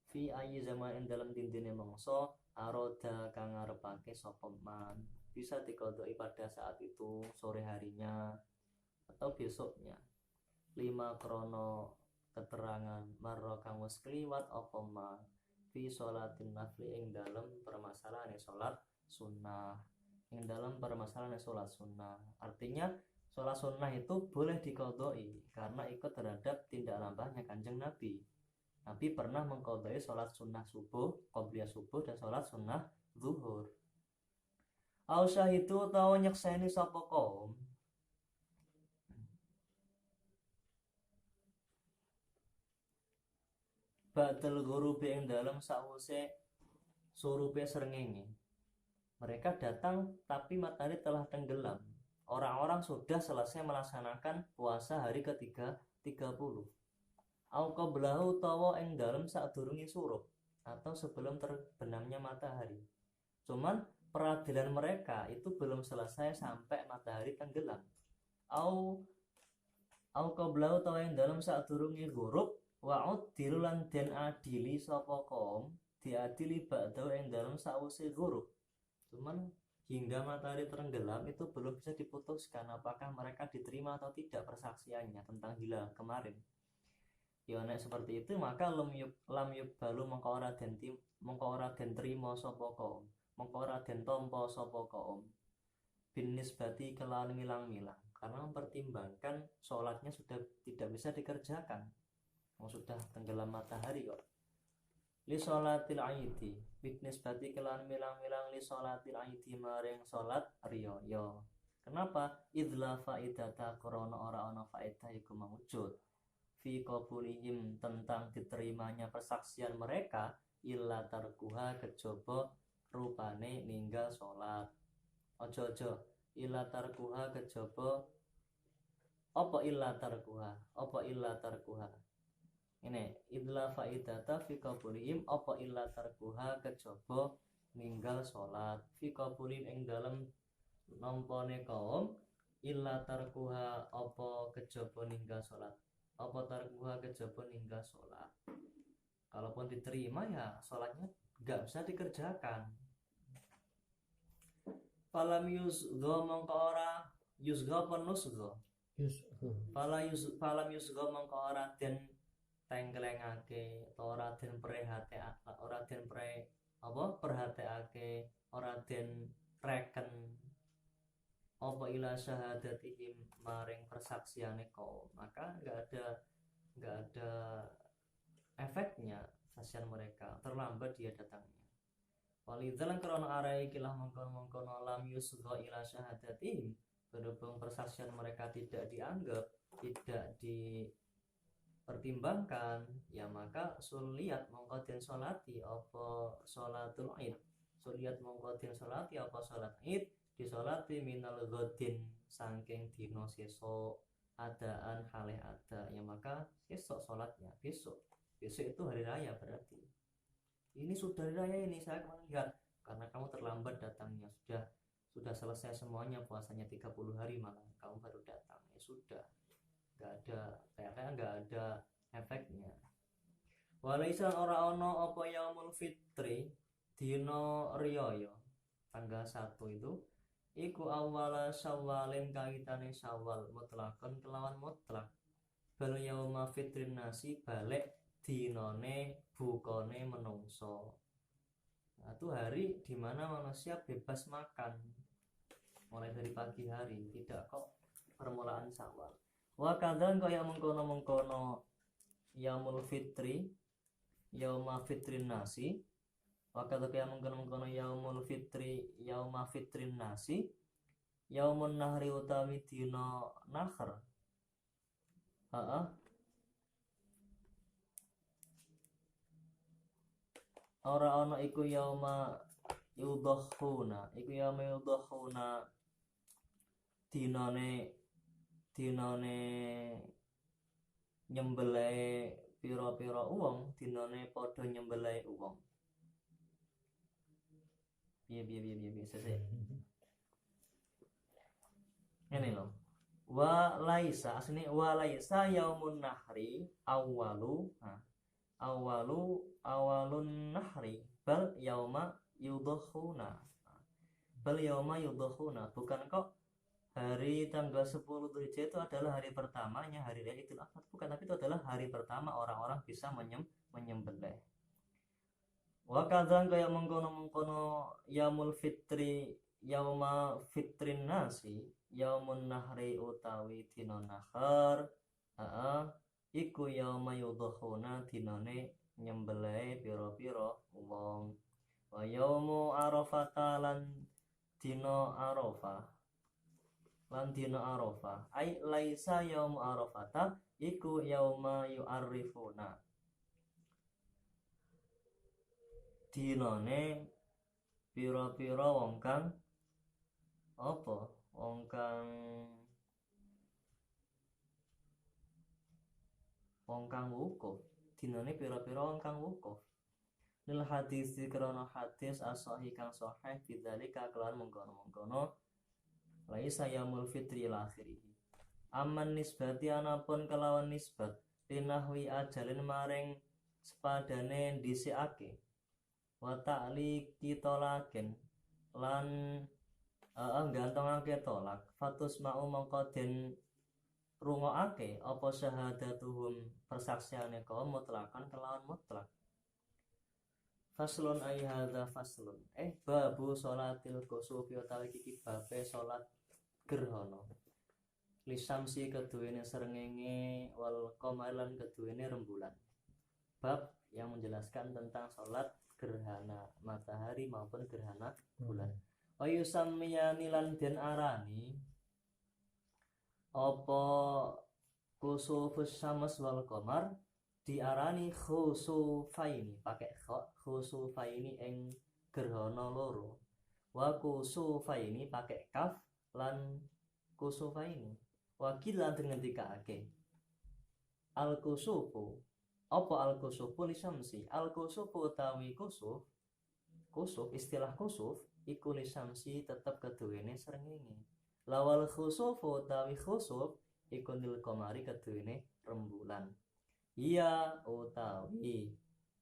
fi ayi zamanin ing dalam endi-endine mangsa aroda kang ngarepake sapa man, bisa diqadai pada saat itu, sore harinya atau besoknya. 5 krono keterangan marra kang wis kliwat apa ma fi sholatin nafli ing dalam permasalahan sholat sunnah, ing dalam permasalahan sholat sunnah. Artinya sholat sunnah itu boleh diqadai karena ikut terhadap tindak lampahnya Kanjeng Nabi. Nabi pernah mengqadai sholat sunnah subuh, qobliyah subuh, dan sholat sunnah zuhur. Au syahidu tau nyekseni sapa kaum ba'dal ghurubi ing dalam sause surupe srengenge. Mereka datang tapi matahari telah tenggelam. Orang-orang sudah selesai melaksanakan puasa hari ketiga 30. Au qablahu tawa ing dalam sadurunge surup atau sebelum terbenamnya matahari. Cuman peradilan mereka itu belum selesai sampai matahari tenggelam. Au qablahu tawa ing dalam sadurunge ghurub wa'ud dilulan den adili sapa kaum diadili ba'dahu ing dalam sause ghurub. Cuman hingga matahari tenggelam itu belum bisa diputuskan apakah mereka diterima atau tidak persaksiannya tentang hilal kemarin. Ya nek seperti itu maka lam yuk balu mengko ora den trima sapa kaum, mengko ora den tampa sapa kaum bin nisbati kelawan milang-milang, karena mempertimbangkan sholatnya sudah tidak bisa dikerjakan, sudah tenggelam matahari kok. Li sholatil aidi bin nisbati kelawan milang-milang li sholatil aidi maring sholat riyo. Kenapa? Idla faidata korona ora ana faedah iku mawujud fi qabulihim tentang diterimanya persaksian mereka illa tarkuha kejaba rupane ninggal sholat. Ojo illa tarkuha kejaba apa illa tarkuha ini idla faidata fi qabulihim apa illa tarkuha kejaba ninggal sholat fi qabulihim ing dalem nampane kaum illa tarkuha apa kejaba ninggal sholat, apa tarkuha kejaba ninggal sholat. Kalaupun diterima ya sholatnya gak bisa dikerjakan. Falam yusgha mongko ora yusgha penusgha falam yusgha mongko ora den tenggelengake ora den perhatekake ora den reken apa ila syahadatihim maring persaksiane kaum, maka enggak ada efeknya saksian mereka, terlambat dia datangnya. Walidzalan karena arai kilah mengkon lam yusgha ila syahadatihim, berhubung persaksian mereka tidak dianggap, tidak dipertimbangkan, ya maka suliat mongko den salati apa salatul id, suliat mongko den salati apa salat id disolati minal ghadin saking dina sesuk, adaan halih ada, ya maka besok sholatnya besok itu hari raya berarti. Ini sudah hari raya ini, saya kemarin lihat, karena kamu terlambat datangnya, sudah selesai semuanya puasanya 30 hari malah kamu baru datang, ya sudah, nggak ada kayak nggak ada efeknya. Walaisan ora ono apa yaumul fitri dino riyaya tanggal 1 itu iku awala syawalin kaitane syawal mutlakon kelawan mutlak bal yauma fitrin nasi balik dinone bukone menungso. Nah, itu hari dimana manusia bebas makan mulai dari pagi hari, tidak kok permulaan syawal. Wa kadang kaya mengkono-mengkono yaumul fitri yauma fitrin nasi, waktu kaya mengkono yaumul fitri yauma fitrin nasi, yaumun nahri utawi dina nahr. Ora ana iku yauma yudhahuna, iku yauma yudhahuna dinane nyembelih pira-pira uwong, dinane padha nyembelih uwong. Piye sesuk. Ngene lho. Wa laisa asline wa laisa yaumun nahri awalun nahri bal yauma yudhahuna. Bukan kok hari tanggal 10 Dzulhijjah itu adalah hari pertamanya hari raya Idul Adha, bukan, tapi itu adalah hari pertama orang-orang bisa menyembelih. Wa kadzan kaya mengkono yaumul fitri yauma fitrin nasi, yaumun nahri utawi dina nahar, iku yauma yudhahuna dinane nyembelih pira-pira wong. Wa yaumu arafata lan dina arafah ai laisa yaum arafata iku yauma yu'arrifuna dinane pira-pira wong kang wukuf, dinane pira-pira wong kang wukuf. Lil hadis krana hadis as-sahih kang sahih bidzalika kelawan mengkono-mengkono laisa yaumul fitri ila akhirih. Aman nisbati anapun kelawan nisbat linahwi ajalin maring sepadane dhisikake wa ta'liqi tolaken lan gantongake tolak fatus mau mongko den rungokake apa syahadatuhum persaksiane kaum mutlakan kelawan mutlak. Faslun ay hadza faslun babu sholatil kusufi utawi iki babe salat gerhana lisamsi keduwene srengenge wal qamar lan keduwene rembulan. Bab yang menjelaskan tentang salat gerhana matahari maupun gerhana bulan. Wa yusammiyani lan den arani apa kusufus syams wal qamar diarani khusufaini, pakai khusufaini ing gerhana loro, wa kusufaini pakai kaf lan kusufaini. Wakil lan ngendikake al kusufu, apa al kusufu lisamsi, al kusufu utawi kusuf istilah kusuf iku lisamsi tetep keduwene srengenge. Lawal khusufu utawi khusuf iku nil qamari keduwene rembulan. Iya utawi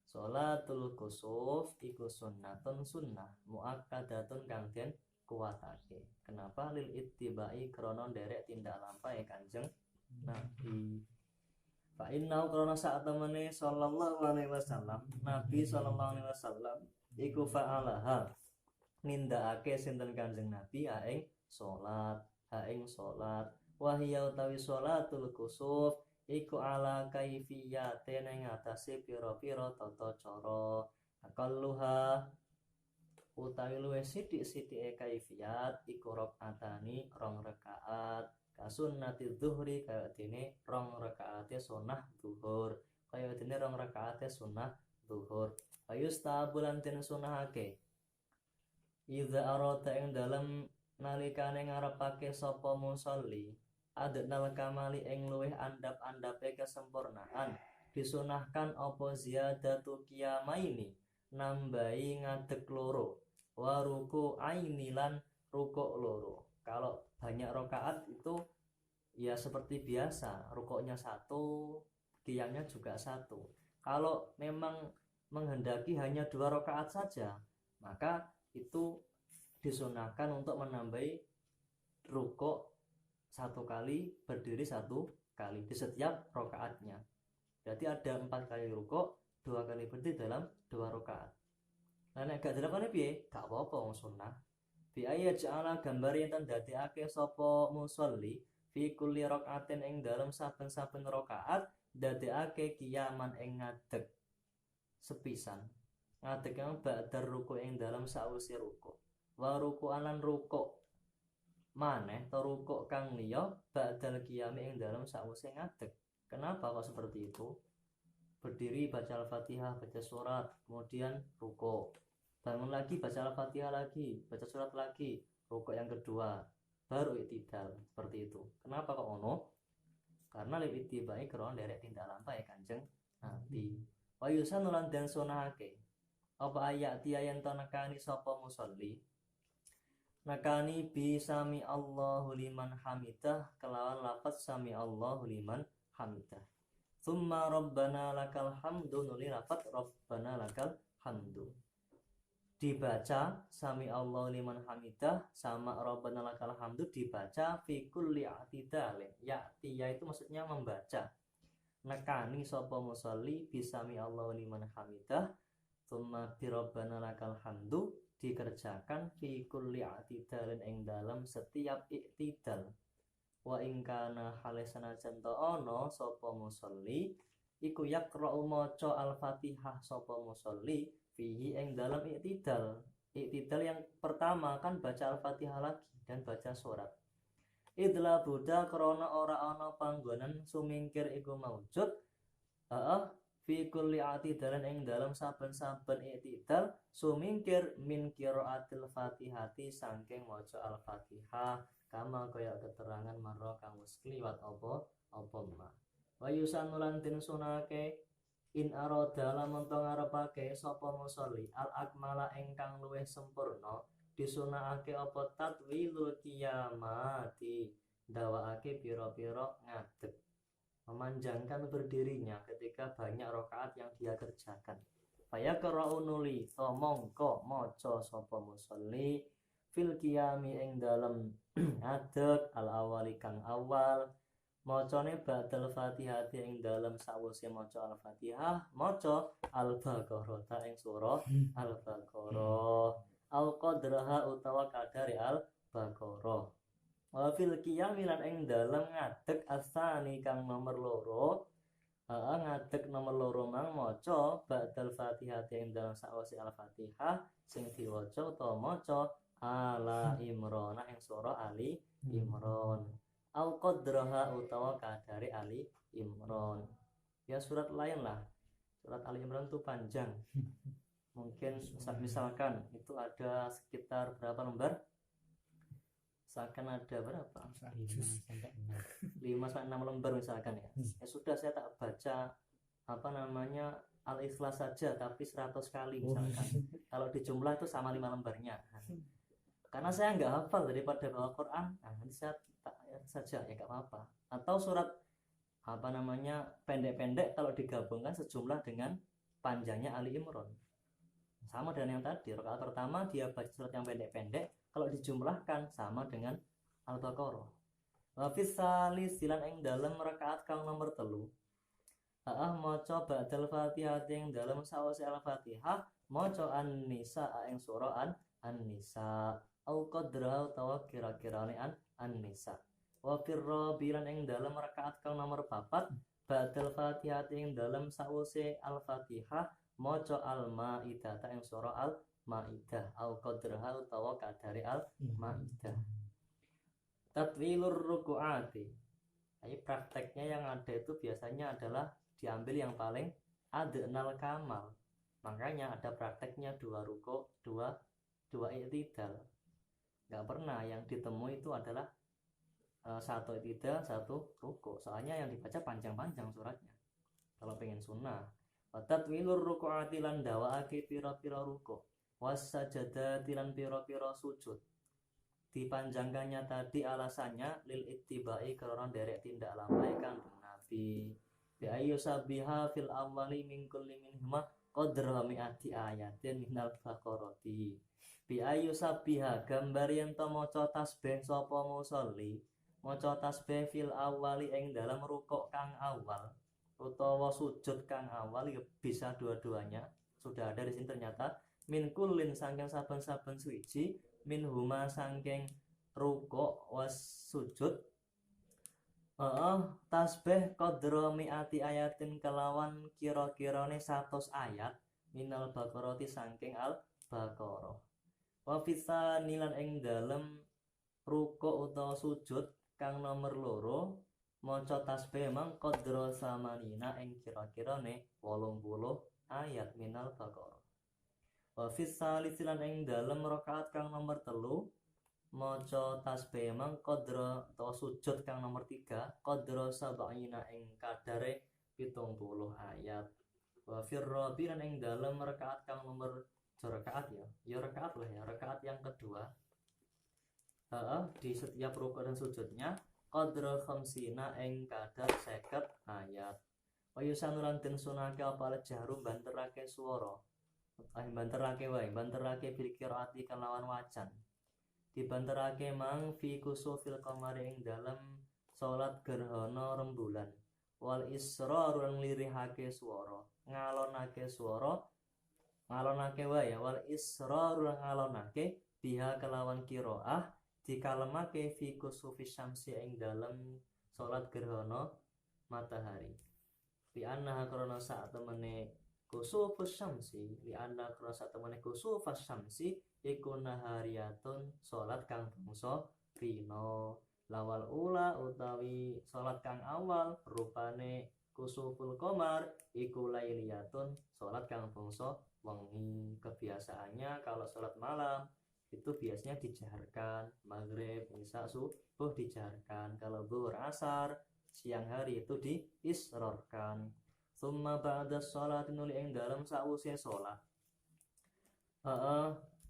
sholatul kusuf iku sunnatun sunnah muakkadatun kang den kuwatake. Kenapa? Lil ittibai krana nderek tindak lampahe Kanjeng Nabi. Fa innahu krana sak temene sallallahu alaihi wasallam, Nabi sallallahu alaihi wasallam iku fa'alaha nindakake sinten Kanjeng Nabi ing salat wa hiya utawi sholatul kusuf iku ala kaifiyate ning atase pira-pira tata cara akalluha utawi luwih sithik-sithike kaifiyat iku rakaatani 2 rakaat kasunnati dzuhri kaya dene 2 rakaate sunah zuhur kaya dene 2 rakaate sunah zuhur ayustabulan den sunahake idza arata ing dalem nalikane ngarepake sapa musolli adnal kamali ing luweh andap-andape kesempurnaan disunahkan apa ziyadatu qiyamaini nambahi ngadeg loro wa ruku ainilan rukuk loro. Kalau banyak rakaat itu ya seperti biasa, rukuknya satu, qiyamnya juga satu. Kalau memang menghendaki hanya 2 rakaat saja, maka itu disunahkan untuk menambahi rukuk 1 kali, berdiri 1 kali di setiap rakaatnya. Berarti ada 4 kali rukuk, 2 kali berdiri dalam 2 rakaat. Nah nek gak dilakoni piye? Gak apa-apa wong sunah. Bi ayat ja'ala gambar yen dadekake sapa musolli fi kulli rakaatin ing dalam saben-saben rakaat dadekake kiyaman ing ngadeg sepisan. Ngadeg yang ba'dar ruku ing dalam sausi ruku. Wa ruku anan rukuk maneh to rukuk kang liya ba'dal qiyami ing dalam sausi ngadeg. Kenapa kok seperti itu? Berdiri baca Al-Fatihah, baca surat, kemudian rukuk. Bangun lagi baca Al-Fatihah lagi, baca surat lagi, rukuk yang kedua, baru i'tidal. Seperti itu. Kenapa kok ono? Karena lil ittibai kron derek tindak lampah ya Kanjeng Nabi. Wa yusanu lan den sunahake. Apa ayat yen to nekani sapa musolli? Nakani bi sami Allahu liman hamidah kelawan lafaz sami Allahu liman hamidah. Tsumma rabbana lakal hamdu nuli lafaz rabbana lakal hamdu. Dibaca sami Allahu liman hamidah sama rabbana lakal hamdu dibaca fi kulli i'tidalin. Ya'ti itu maksudnya membaca. Nekani sapa musolli bi sami Allahu liman hamidah tsumma bi rabbana lakal hamdu dikerjakan fi kulli i'tidalin ing dalam setiap i'tidal. Wa ing kana halesana janto ono sapa musolli iku yaqra'u maca al-Fatihah sapa musolli fihi ing dalam i'tidal. I'tidal yang pertama kan baca Al-Fatihah lagi dan baca surat. Idla buddha krana ora ana panggonan sumingkir iku maujud fi kulli i'tidalan ing dalam saben-saben i'tidal sumingkir min qiraatil Fatihati saking maca Al-Fatihah kama kaya keterangan marra kang wis kliwat apa ma. Wa yusanulan tin sunake in arada lamun to ngarepake sapa musolli al akmala ingkang luwih sempurna disunahake apa tatwilul qiyamati dawaake pira-pira ngadeg memanjangkan berdirinya ketika banyak rakaat yang dia kerjakan. Faya qra'unuli to mongko maca sapa musolli fil qiyami ing dalem ngadeg al awali kang awal macane ba'dal Fatihah ing dalem sawise maca Al-Fatihah maca Al-Baqarah ta ing surah Al-Baqarah al qadraha utawa kadare Al-Baqarah wa fil qiyami lan ing dalem ngadeg asani kang nomor loro ngadeg nomor loro mang maca ba'dal Fatihah ing dalem sawise Al-Fatihah sing diwaca utawa maca Ala Imran ing surah Ali Imran al qadraha utawa kadare Ali Imran. Ya surat lain lah. Surat Ali Imran itu panjang. Mungkin misalkan itu ada sekitar berapa lembar? Misalkan ada berapa? 5 sampai 6 lembar misalkan ya. Ya sudah saya tak baca Al-Ikhlas saja tapi 100 kali misalkan. Kalau dijumlah itu sama 5 lembarnya. Karena saya nggak hafal daripada bawa Quran, nanti saya tak saja ya nggak apa-apa. Atau surat pendek-pendek kalau digabungkan sejumlah dengan panjangnya Ali Imran. Sama dengan yang tadi, rakaat pertama dia baca surat yang pendek-pendek, kalau dijumlahkan sama dengan Al-Baqarah. Wa fis silan ing dalam rakaat kang nomor 3. Maca ba'dal Fatihah ing dalam sawise Al-Fatihah, maca An-Nisa ing surah An-Nisa. Au qadra utawa kira-kirane An-Nisa. Wa firrabilan ing dalam rakaat kang nomor 4 ba'dal Fatihah ing dalam sause Al-Fatihah maca Al-Maidah ing surah Al-Maidah au qadra utawa kadare Al-Maidah. Tatwilur ruku'ati. Jadi prakteknya yang ada itu biasanya adalah diambil yang paling adnal kamal. Makanya ada prakteknya 2 rukuk, 2 i'tidal. Gak pernah yang ditemui itu adalah satu iktidal, satu ruku. Soalnya yang dibaca panjang-panjang suratnya kalau pengen sunnah. Watatwilur ruku'ati lan dawaake pira-pira ruku', wasajadati lan pira-pira sujud. Dipanjangkannya tadi alasannya lil ittibai karena derek tindak lambai Kanjeng Nabi. Bi ayyu sabiha fil awwali min kulli minhuma qadra mi'ati ayatin minal baqarati. Bi ayyu sabiha gambar yen to maca tasbih sapa musolli, maca tasbih fil awwali ing dalam rukuk kang awal utawa sujud kang awal, ya bisa dua-duanya. Sudah ada di sini ternyata min kullin saking saben-saben suci, min huma saking rukuk was sujud, tasbih qadra mi'ati ayatin kelawan kira-kirane 100 ayat minal baqarati saking al baqarah. Wa fisa nilan ing dalem rukuk utawa sujud kang nomor loro maca tasbih mang qadra samanina ing kira-kirane 80 ayat minal baqarah. Wa fisa lisilan ing dalem rakaat kang nomor 3 maca tasbih mang qadra atau sujud kang nomor 3 qadra sab'ina ing kadare 70 ayat. Wa firrabi lan ing dalem rakaat kang nomor rakaat ya rakaat lah ya, rakaat yang kedua di setiap rukuk dan sujudnya qadra khamsina ing kadar 50 ayat. Wa yusanulan den sunake apa jahru banterake swara, banterake bil qiraati kelawan wacan. Dibanterake mang fi kusufil qamari ing dalam salat gerhana rembulan. Wal israr lan lirihake swara, ngalonake swara, ngalonake wae wal israr lan ngalonake biha kelawan qiraah dikalemake fi kusufi syamsi ing dalam salat gerhana matahari. Li anna karena saat temene kusufus syamsi, li anna karena saat temene kusufus syamsi iku nahariyatun salat kang bangsa rino. Lawal ula utawi salat kang awal rupane kusuful qamar iku lailiyatun salat kang bangsa wengi. Kebiasaannya kalau salat malam itu biasanya dijaharkan, maghrib, isya, subuh dijaharkan, kalau zuhur, asar, siang hari itu diisrarkan. Summa ba'da sholati nuli ing dalam sawuse salat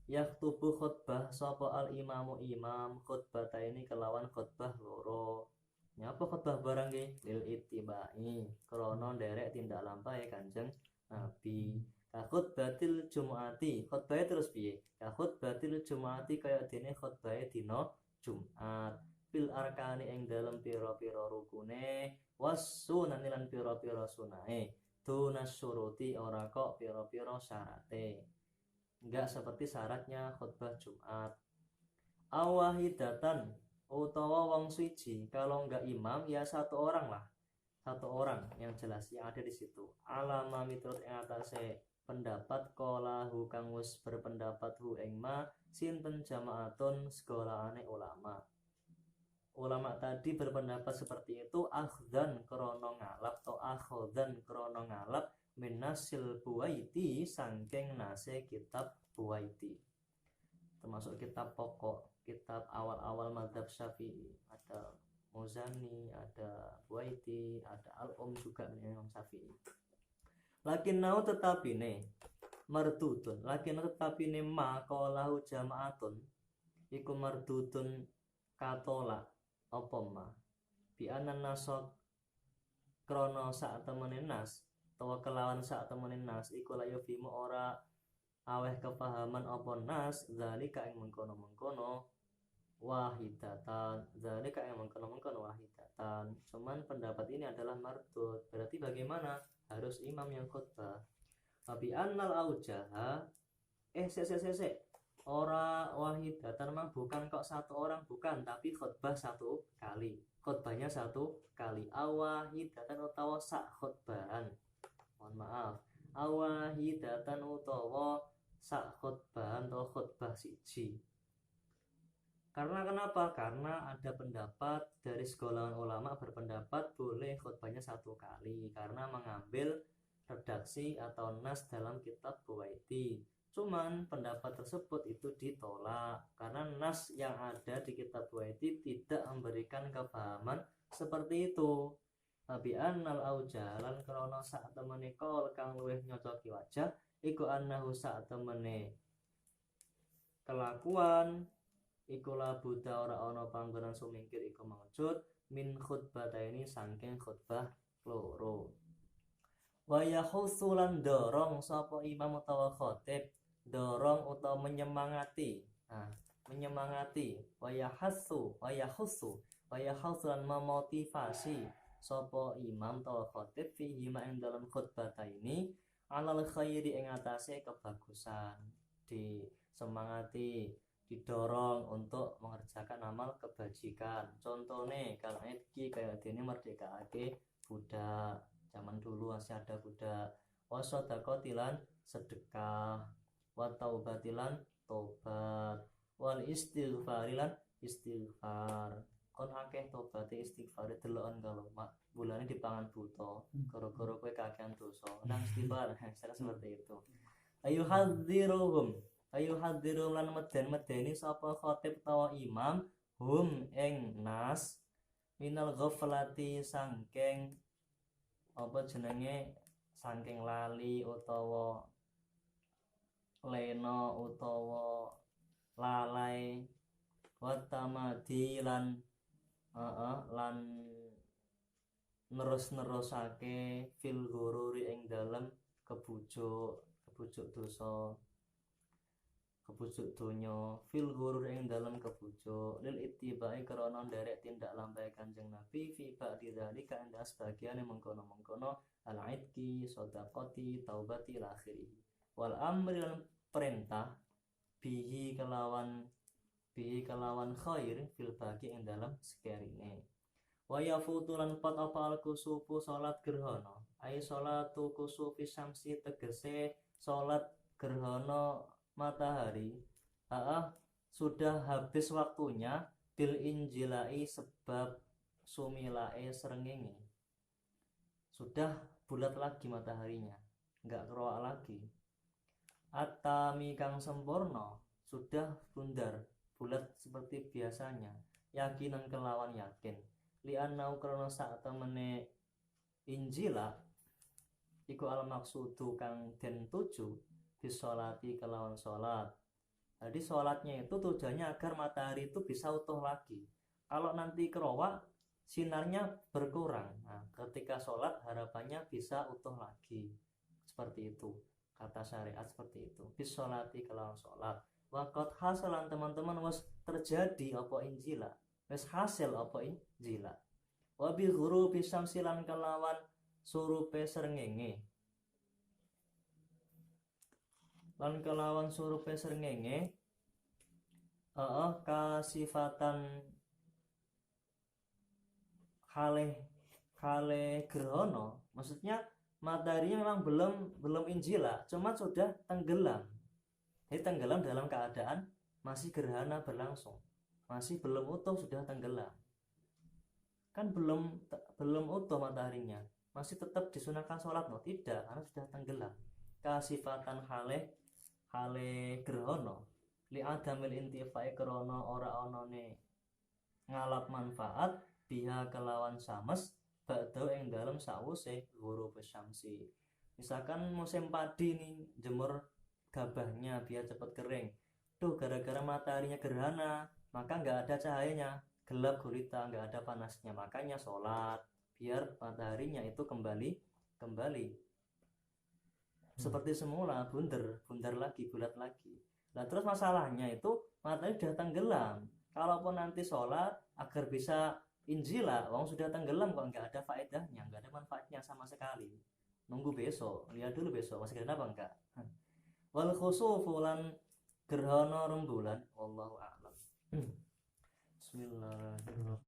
yaktubu khutbah sapa al imamu imam khutbata ini kelawan khutbah loro. Nyapa khutbah barang nggih lil ittibai krana nderek tindak lampahe Kanjeng Nabi. Khutbatil Jumu'ati, khutbahnya terus piye? Khutbatil Jumu'ati kaya dene khutbahnya dina Jumat. Fil arkani ing dalem pira-pira rukune, wassunan lan pira-pira sunahe. Tunas syuruti ora kok pira-pira syarate. Enggak seperti syaratnya khutbah Jumat. Awahidatan utawa wong suci, kalau enggak imam ya satu orang lah. Satu orang yang jelas yang ada di situ. Alama miturut ing atase pendapat kolahu kang wis berpendapat hu ing ma sinten jamaatun sekolahane ulama. Ulama tadi berpendapat seperti itu akhdan krono ngalap atau akhdan krono ngalap minasil Buwaiti sangking nase kitab Buwaiti, termasuk kitab pokok, kitab awal-awal mazhab Syafi'i. Ada Muzani, ada Buwaiti, ada Al-Um juga Imam Syafi'i. Lakin nau tetapine mardudun, lakin tetapine ma qalahu jamaatun iku mardudun katola apa ma bi anan nasok krono sak temene nas utawa kelawan sak temene nas iku la yufimu ora aweh kepahaman apa nas zalika ing mengkono-mengkono wahidatan, zalika ing mengkono-mengkono wahidatan. Cuman pendapat ini adalah mardud. Berarti bagaimana? Harus imam yang khutbah. Tapi annal aujaha ora wahidatan memang bukan kok satu orang, bukan, tapi khutbah satu kali, khutbahnya satu kali. Awahidatan utawa sak khutbahan, mohon maaf, awahidatan utawa sak khutbahan atau khutbah siji. Karena kenapa? Karena ada pendapat dari segolongan ulama berpendapat boleh khutbahnya satu kali karena mengambil redaksi atau nas dalam kitab Buwaiti. Cuman pendapat tersebut itu ditolak karena nas yang ada di kitab Buaiti tidak memberikan kepahaman seperti itu. Tapi annal aujalan krana sak temene kol kang luwih nyocoki wajah iku annahu sak temene kelakuan iku labuda ora ana panggonan sumingkir iku mawujud min khutbataini saking khutbah loro. Wa yahusulan dorong sapa imam utawa khatib dorong utawa menyemangati. Nah, menyemangati wa yahussulan memotivasi sapa imam utawa khatib fihi ma ing dalam khutbataini alal khairi ing atase kebagusan, disemangati, didorong untuk mengerjakan amal kebajikan. Contohnya kalau iki kayak dene merdekaake budak, zaman dulu masih ada budak. Wa shadaqatilan sedekah, wa taubatilan tobat, wal istighfarilan istighfar. Kon akeh tobaté istighfar deloken kalau bulane dipangan buta gara-gara kowe kakean dosa. Nang istighfar seperti itu. Ayu hadzirum lan meden-medeni sapa khatib utawa imam hum ing nas minal ghaflati sangking apa jenenge saking lali utawa lena utawa lalai wa tamadi lan nerus-nerusake fil ghururi ing dalem kebujuk dosa, kebujuk donya, fil ghurur ing dalem kebujuk lil ittiba'i krana nderek tindak lampahe Kanjeng Nabi fi ba'di dzalika ing sebagiane mengkono-mengkono al-idki shadaqati taubati ila akhirih wal amri lan perintah bihi kelawan khair fil baqi ing dalem sekerine wa yafutulan pat apa al-kusufu salat gerhana ai salatu kusufi syamsi tegese salat gerhana matahari sudah habis waktunya bil injilai sebab sumilae srengenge, sudah bulat lagi mataharinya, enggak keroak lagi. Atami kang sempurna sudah bundar bulat seperti biasanya, yakinan kelawan yakin li'annau krana sak temene injila iku al maksudu kang den tuju bisolati kelawan sholat. Jadi sholatnya itu tujuannya agar matahari itu bisa utuh lagi. Kalau nanti keroak sinarnya berkurang. Nah, ketika sholat harapannya bisa utuh lagi. Seperti itu kata syariat, seperti itu bisolati kelawan sholat. Waqat hasalan teman-teman was terjadi apa injila, wis hasil apa injila. Wa bi ghurubi syamsilan kelawan surupe srengenge, lan kelawan surupe srengenge kasifatan kale gerhana, maksudnya mataharinya memang belum injila, cuma sudah tenggelam. Jadi tenggelam dalam keadaan masih gerhana berlangsung, masih belum utuh, sudah tenggelam. Kan belum utuh mataharinya, masih tetap disunahkan sholat, no? Tidak, karena sudah tenggelam. Kasifatan hale gerhana li adamil intifai krana ora onone ngalap manfaat biha kelawan sames ba'da ing dalem sawuse ghurub syamsi. Misalkan musim padi nih, jemur gabahnya biar cepat kering. Tuh gara-gara mataharinya gerhana, maka nggak ada cahayanya, gelap gulita, nggak ada panasnya. Makanya sholat biar mataharinya itu kembali seperti semula, bundar lagi, bulat lagi. Nah terus masalahnya itu matahari sudah tenggelam. Kalaupun nanti sholat agar bisa injila, wong sudah tenggelam kok, nggak ada faedahnya, nggak ada manfaatnya sama sekali. Nunggu besok, lihat dulu besok masih gerhana apa enggak. Wal khusufu lan gerhana rembulan, wallahu a'lam. Bismillahirrahmanirrahim.